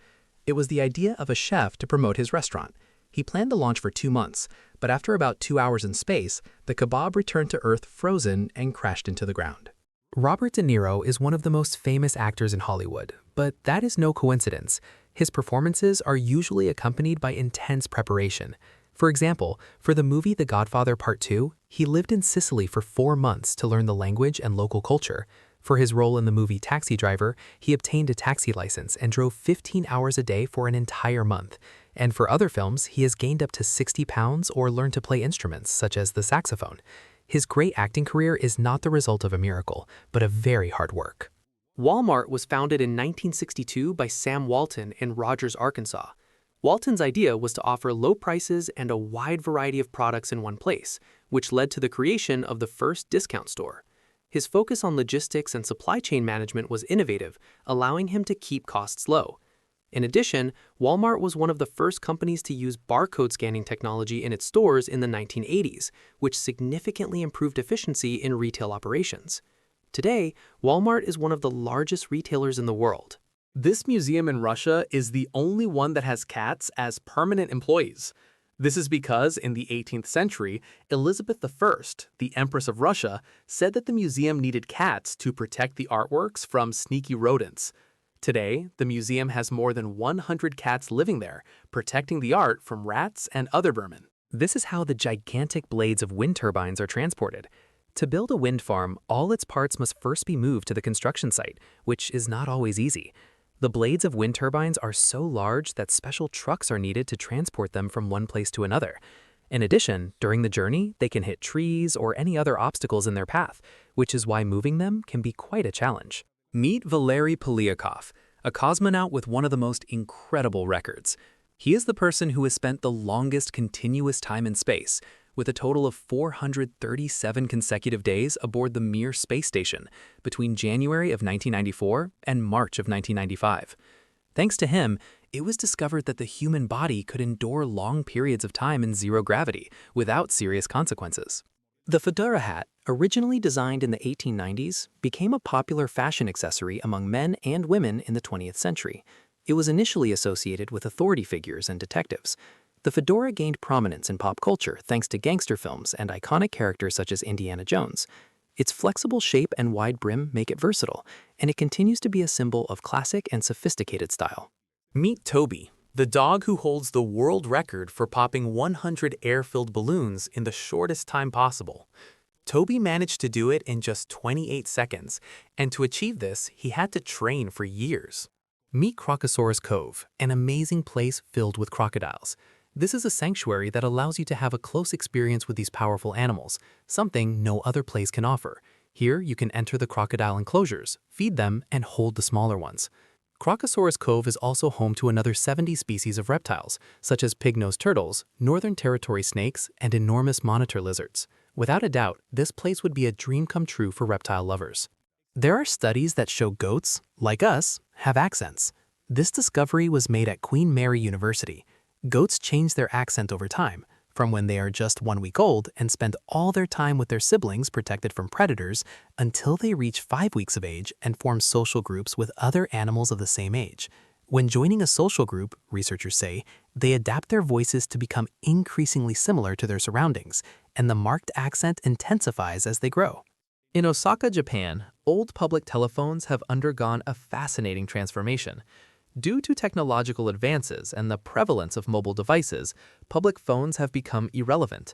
[SPEAKER 3] It was the idea of a chef to promote his restaurant. He planned to launch for 2 months, but after about 2 hours in space, the kebab returned to Earth frozen and crashed into the ground.
[SPEAKER 2] Robert De Niro is one of the most famous actors in Hollywood, but that is no coincidence. His performances are usually accompanied by intense preparation. For example, for the movie The Godfather Part 2, he lived in Sicily for 4 months to learn the language and local culture. For his role in the movie Taxi Driver, he obtained a taxi license and drove 15 hours a day for an entire month. And for other films, he has gained up to 60 pounds or learned to play instruments such as the saxophone. His great acting career is not the result of a miracle, but of very hard work. Walmart was founded in 1962 by Sam Walton in Rogers, Arkansas. Walton's idea was to offer low prices and a wide variety of products in one place, which led to the creation of the first discount store. His focus on logistics and supply chain management was innovative, allowing him to keep costs low. In addition, Walmart was one of the first companies to use barcode scanning technology in its stores in the 1980s, which significantly improved efficiency in retail operations. Today, Walmart is one of the largest retailers in the world.
[SPEAKER 3] This museum in Russia is the only one that has cats as permanent employees. This is because in the 18th century, Elizabeth I, the Empress of Russia, said that the museum needed cats to protect the artworks from sneaky rodents. Today, the museum has more than 100 cats living there, protecting the art from rats and other vermin.
[SPEAKER 2] This is how the gigantic blades of wind turbines are transported. To build a wind farm, all its parts must first be moved to the construction site, which is not always easy. The blades of wind turbines are so large that special trucks are needed to transport them from one place to another. In addition, during the journey, they can hit trees or any other obstacles in their path, which is why moving them can be quite a challenge. Meet Valery Polyakov, a cosmonaut with one of the most incredible records. He is the person who has spent the longest continuous time in space, with a total of 437 consecutive days aboard the Mir space station between January of 1994 and March of 1995. Thanks to him, it was discovered that the human body could endure long periods of time in zero gravity without serious consequences. The fedora hat, originally designed in the 1890s, became a popular fashion accessory among men and women in the 20th century. It was initially associated with authority figures and detectives. The fedora gained prominence in pop culture thanks to gangster films and iconic characters such as Indiana Jones. Its flexible shape and wide brim make it versatile, and it continues to be a symbol of classic and sophisticated style. Meet Toby, the dog who holds the world record for popping 100 air-filled balloons in the shortest time possible. Toby managed to do it in just 28 seconds, and to achieve this, he had to train for years. Meet Crocosaurus Cove, an amazing place filled with crocodiles. This is a sanctuary that allows you to have a close experience with these powerful animals, something no other place can offer. Here, you can enter the crocodile enclosures, feed them, and hold the smaller ones. Crocosaurus Cove is also home to another 70 species of reptiles, such as pig-nosed turtles, northern territory snakes, and enormous monitor lizards. Without a doubt, this place would be a dream come true for reptile lovers. There are studies that show goats, like us, have accents. This discovery was made at Queen Mary University. Goats change their accent over time, from when they are just 1 week old and spend all their time with their siblings protected from predators until they reach 5 weeks of age and form social groups with other animals of the same age. When joining a social group, researchers say, they adapt their voices to become increasingly similar to their surroundings, and the marked accent intensifies as they grow. In Osaka, Japan, old public telephones have undergone a fascinating transformation. Due to technological advances and the prevalence of mobile devices, public phones have become irrelevant.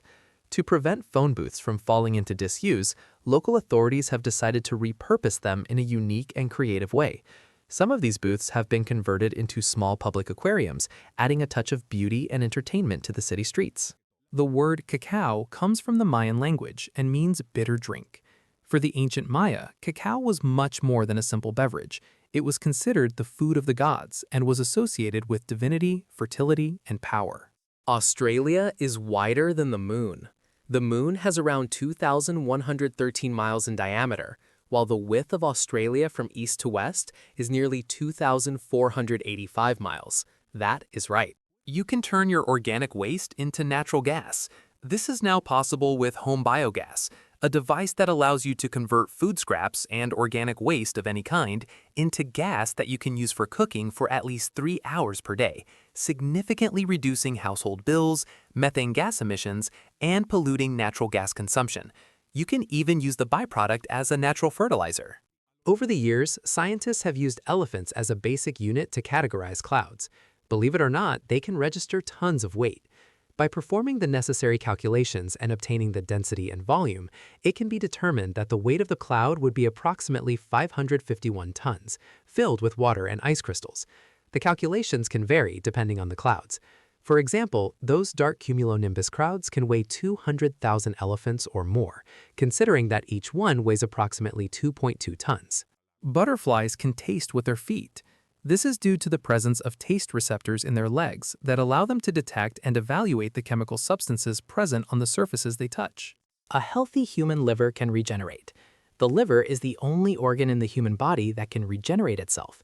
[SPEAKER 2] To prevent phone booths from falling into disuse, local authorities have decided to repurpose them in a unique and creative way. Some of these booths have been converted into small public aquariums, adding a touch of beauty and entertainment to the city streets. The word cacao comes from the Mayan language and means bitter drink. For the ancient Maya, cacao was much more than a simple beverage. It was considered the food of the gods and was associated with divinity, fertility, and power. Australia is wider than the moon. The moon has around 2,113 miles in diameter, while the width of Australia from east to west is nearly 2,485 miles. That is right. You can turn your organic waste into natural gas. This is now possible with home biogas, a device that allows you to convert food scraps and organic waste of any kind into gas that you can use for cooking for at least 3 hours per day, significantly reducing household bills, methane gas emissions, and polluting natural gas consumption. You can even use the byproduct as a natural fertilizer.
[SPEAKER 3] Over the years, scientists have used elephants as a basic unit to categorize clouds. Believe it or not, they can register tons of weight. By performing the necessary calculations and obtaining the density and volume, it can be determined that the weight of the cloud would be approximately 551 tons, filled with water and ice crystals. The calculations can vary depending on the clouds. For example, those dark cumulonimbus clouds can weigh 200,000 elephants or more, considering that each one weighs approximately 2.2 tons.
[SPEAKER 2] Butterflies can taste with their feet. This is due to the presence of taste receptors in their legs that allow them to detect and evaluate the chemical substances present on the surfaces they touch.
[SPEAKER 3] A healthy human liver can regenerate. The liver is the only organ in the human body that can regenerate itself.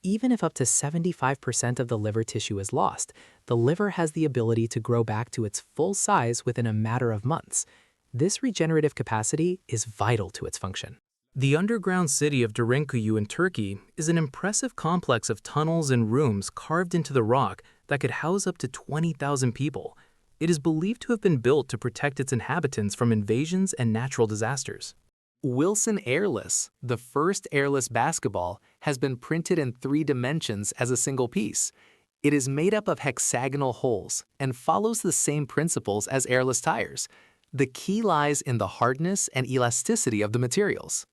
[SPEAKER 3] Even if up to 75% of the liver tissue is lost, the liver has the ability to grow back to its full size within a matter of months. This regenerative capacity is vital to its function.
[SPEAKER 2] The underground city of Derinkuyu in Turkey is an impressive complex of tunnels and rooms carved into the rock that could house up to 20,000 people. It is believed to have been built to protect its inhabitants from invasions and natural disasters. Wilson Airless, the first airless basketball, has been printed in 3 dimensions as a single piece. It is made up of hexagonal holes and follows the same principles as airless tires. The key lies in the hardness and elasticity of the materials.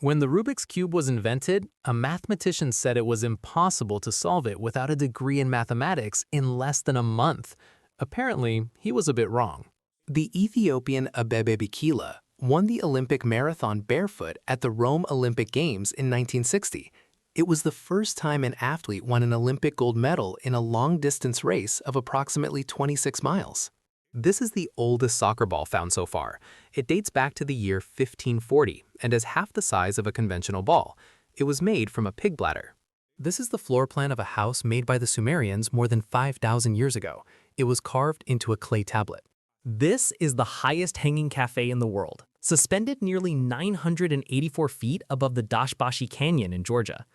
[SPEAKER 2] When the Rubik's Cube was invented, a mathematician said it was impossible to solve it without a degree in mathematics in less than a month. Apparently, he was a bit wrong. The Ethiopian Abebe Bikila won the Olympic marathon barefoot at the Rome Olympic Games in 1960. It was the first time an athlete won an Olympic gold medal in a long-distance race of approximately 26 miles. This is the oldest soccer ball found so far. It dates back to the year 1540 and is half the size of a conventional ball. It was made from a pig bladder. This is the floor plan of a house made by the Sumerians more than 5,000 years ago. It was carved into a clay tablet. This is the highest hanging cafe in the world, suspended nearly 984 feet above the Dashbashi Canyon in Georgia.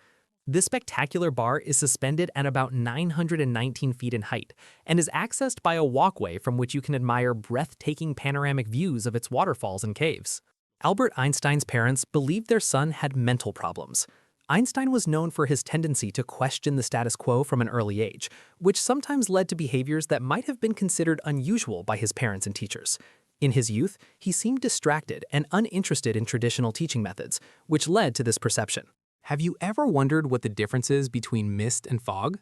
[SPEAKER 2] This spectacular bar is suspended at about 919 feet in height and is accessed by a walkway from which you can admire breathtaking panoramic views of its waterfalls and caves. Albert Einstein's parents believed their son had mental problems. Einstein was known for his tendency to question the status quo from an early age, which sometimes led to behaviors that might have been considered unusual by his parents and teachers. In his youth, he seemed distracted and uninterested in traditional teaching methods, which led to this perception. Have you ever wondered what the difference is between mist and fog?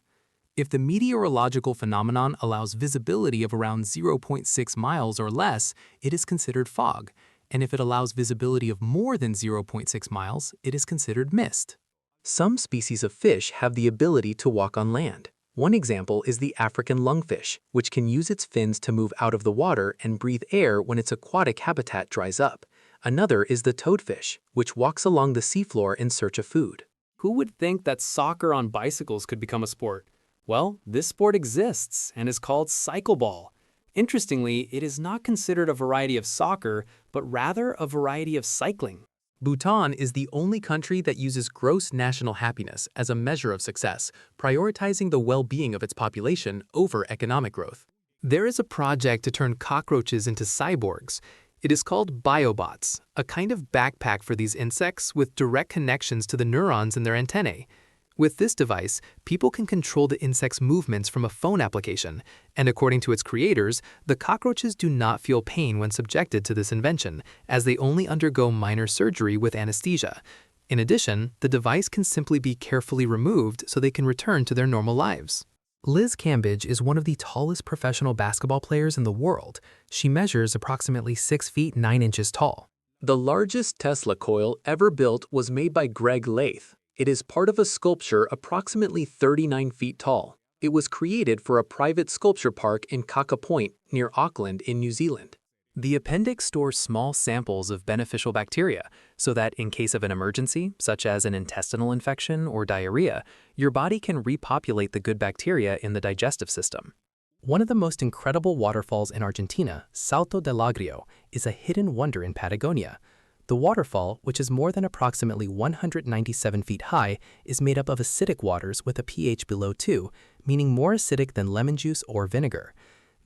[SPEAKER 2] If the meteorological phenomenon allows visibility of around 0.6 miles or less, it is considered fog, and if it allows visibility of more than 0.6 miles, it is considered mist. Some species of fish have the ability to walk on land. One example is the African lungfish, which can use its fins to move out of the water and breathe air when its aquatic habitat dries up. Another is the toadfish, which walks along the seafloor in search of food. Who would think that soccer on bicycles could become a sport? Well, this sport exists and is called cycleball. Interestingly, it is not considered a variety of soccer, but rather a variety of cycling. Bhutan is the only country that uses gross national happiness as a measure of success, prioritizing the well-being of its population over economic growth. There is a project to turn cockroaches into cyborgs. It is called biobots, a kind of backpack for these insects with direct connections to the neurons in their antennae. With this device, people can control the insect's movements from a phone application, and according to its creators, the cockroaches do not feel pain when subjected to this invention, as they only undergo minor surgery with anesthesia. In addition, the device can simply be carefully removed so they can return to their normal lives. Liz Cambridge is one of the tallest professional basketball players in the world. She measures approximately 6 feet 9 inches tall. The largest Tesla coil ever built was made by Greg Lath. It is part of a sculpture approximately 39 feet tall. It was created for a private sculpture park in Kaka Point near Auckland in New Zealand. The appendix stores small samples of beneficial bacteria so that in case of an emergency, such as an intestinal infection or diarrhea, your body can repopulate the good bacteria in the digestive system. One of the most incredible waterfalls in Argentina, Salto del Agrio, is a hidden wonder in Patagonia. The waterfall, which is more than approximately 197 feet high, is made up of acidic waters with a pH below 2, meaning more acidic than lemon juice or vinegar.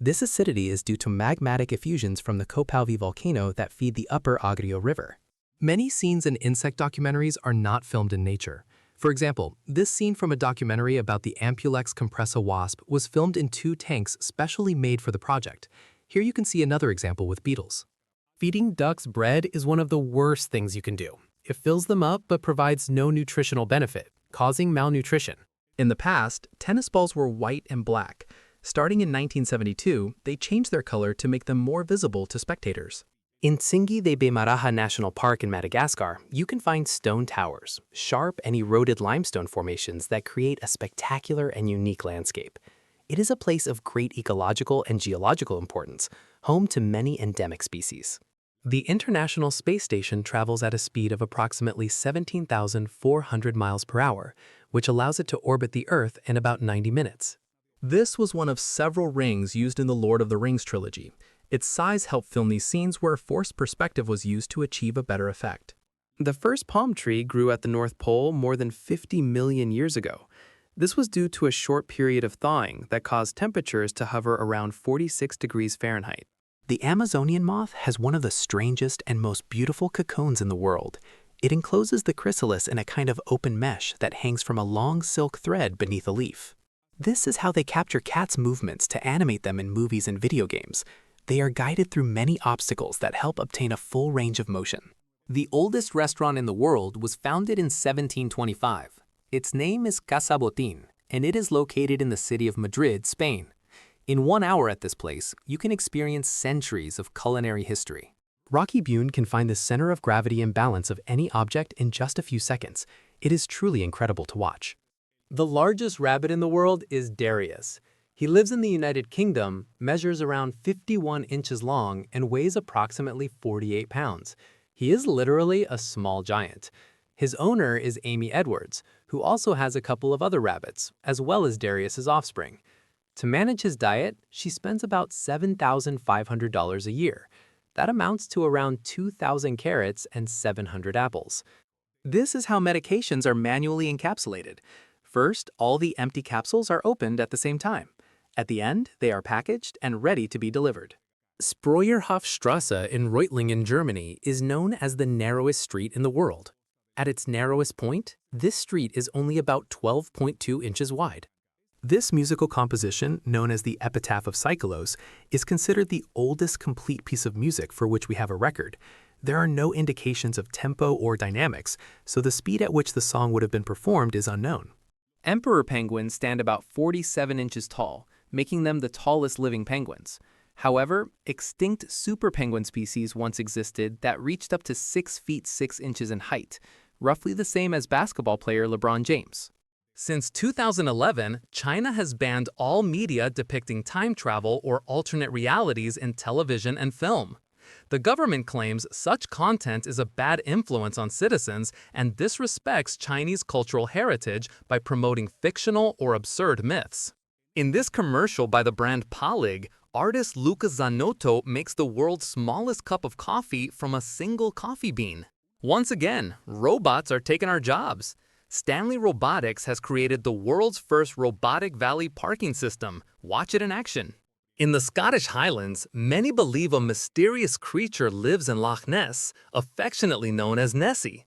[SPEAKER 2] This acidity is due to magmatic effusions from the Copalvi volcano that feed the upper Agrio River. Many scenes in insect documentaries are not filmed in nature. For example, this scene from a documentary about the Ampulex compressa wasp was filmed in 2 tanks specially made for the project. Here you can see another example with beetles. Feeding ducks bread is one of the worst things you can do. It fills them up but provides no nutritional benefit, causing malnutrition.
[SPEAKER 3] In the past, tennis balls were white and black. Starting in 1972, they changed their color to make them more visible to spectators.
[SPEAKER 2] In Tsingy de Bemaraha National Park in Madagascar, you can find stone towers, sharp and eroded limestone formations that create a spectacular and unique landscape. It is a place of great ecological and geological importance, home to many endemic species. The International Space Station travels at a speed of approximately 17,400 miles per hour, which allows it to orbit the Earth in about 90 minutes.
[SPEAKER 3] This was one of several rings used in the Lord of the Rings trilogy. Its size helped film these scenes where forced perspective was used to achieve a better effect.
[SPEAKER 2] The first palm tree grew at the North Pole more than 50 million years ago. This was due to a short period of thawing that caused temperatures to hover around 46 degrees Fahrenheit. The Amazonian moth has one of the strangest and most beautiful cocoons in the world. It encloses the chrysalis in a kind of open mesh that hangs from a long silk thread beneath a leaf. This is how they capture cats' movements to animate them in movies and video games. They are guided through many obstacles that help obtain a full range of motion. The oldest restaurant in the world was founded in 1725. Its name is Casa Botín, and it is located in the city of Madrid, Spain. In 1 hour at this place, you can experience centuries of culinary history. Rocky Bune can find the center of gravity and balance of any object in just a few seconds. It is truly incredible to watch. The largest rabbit in the world is Darius. He lives in the United Kingdom, measures around 51 inches long, and weighs approximately 48 pounds. He is literally a small giant. His owner is Amy Edwards, who also has a couple of other rabbits, as well as Darius's offspring. To manage his diet, she spends about $7,500 a year. That amounts to around 2,000 carrots and 700 apples. This is how medications are manually encapsulated. First, all the empty capsules are opened at the same time. At the end, they are packaged and ready to be delivered. Spreuerhofstrasse in Reutlingen, Germany is known as the narrowest street in the world. At its narrowest point, this street is only about 12.2 inches wide. This musical composition, known as the Epitaph of Psycholos, is considered the oldest complete piece of music for which we have a record. There are no indications of tempo or dynamics, so the speed at which the song would have been performed is unknown. Emperor penguins stand about 47 inches tall, making them the tallest living penguins. However, extinct super penguin species once existed that reached up to 6 feet 6 inches in height, roughly the same as basketball player LeBron James. Since 2011, China has banned all media depicting time travel or alternate realities in television and film. The government claims such content is a bad influence on citizens and disrespects Chinese cultural heritage by promoting fictional or absurd myths. In this commercial by the brand Palig, artist Luca Zanotto makes the world's smallest cup of coffee from a single coffee bean. Once again, robots are taking our jobs. Stanley Robotics has created the world's first robotic valet parking system. Watch it in action. In the Scottish Highlands, many believe a mysterious creature lives in Loch Ness, affectionately known as Nessie.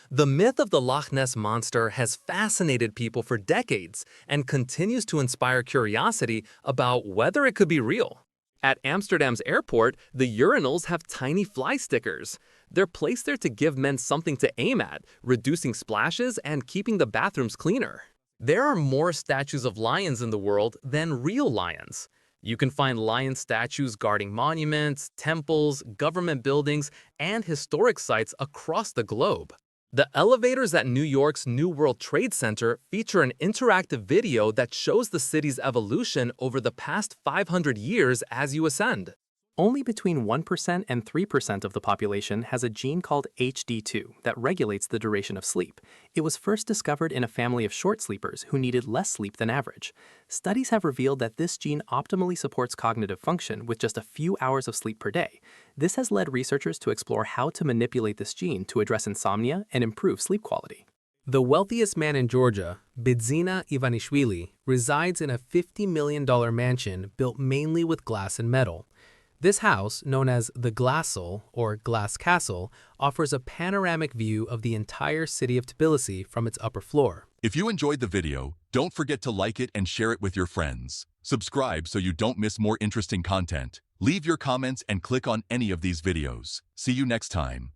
[SPEAKER 2] The myth of the Loch Ness Monster has fascinated people for decades and continues to inspire curiosity about whether it could be real. At Amsterdam's airport, the urinals have tiny fly stickers. They're placed there to give men something to aim at, reducing splashes and keeping the bathrooms cleaner. There are more statues of lions in the world than real lions. You can find lion statues guarding monuments, temples, government buildings, and historic sites across the globe. The elevators at New York's New World Trade Center feature an interactive video that shows the city's evolution over the past 500 years as you ascend. Only between 1% and 3% of the population has a gene called HD2 that regulates the duration of sleep. It was first discovered in a family of short sleepers who needed less sleep than average. Studies have revealed that this gene optimally supports cognitive function with just a few hours of sleep per day. This has led researchers to explore how to manipulate this gene to address insomnia and improve sleep quality.
[SPEAKER 3] The wealthiest man in Georgia, Bidzina Ivanishvili, resides in a $50 million mansion built mainly with glass and metal. This house, known as the Glassel or Glass Castle, offers a panoramic view of the entire city of Tbilisi from its upper floor.
[SPEAKER 1] If you enjoyed the video, don't forget to like it and share it with your friends. Subscribe so you don't miss more interesting content. Leave your comments and click on any of these videos. See you next time.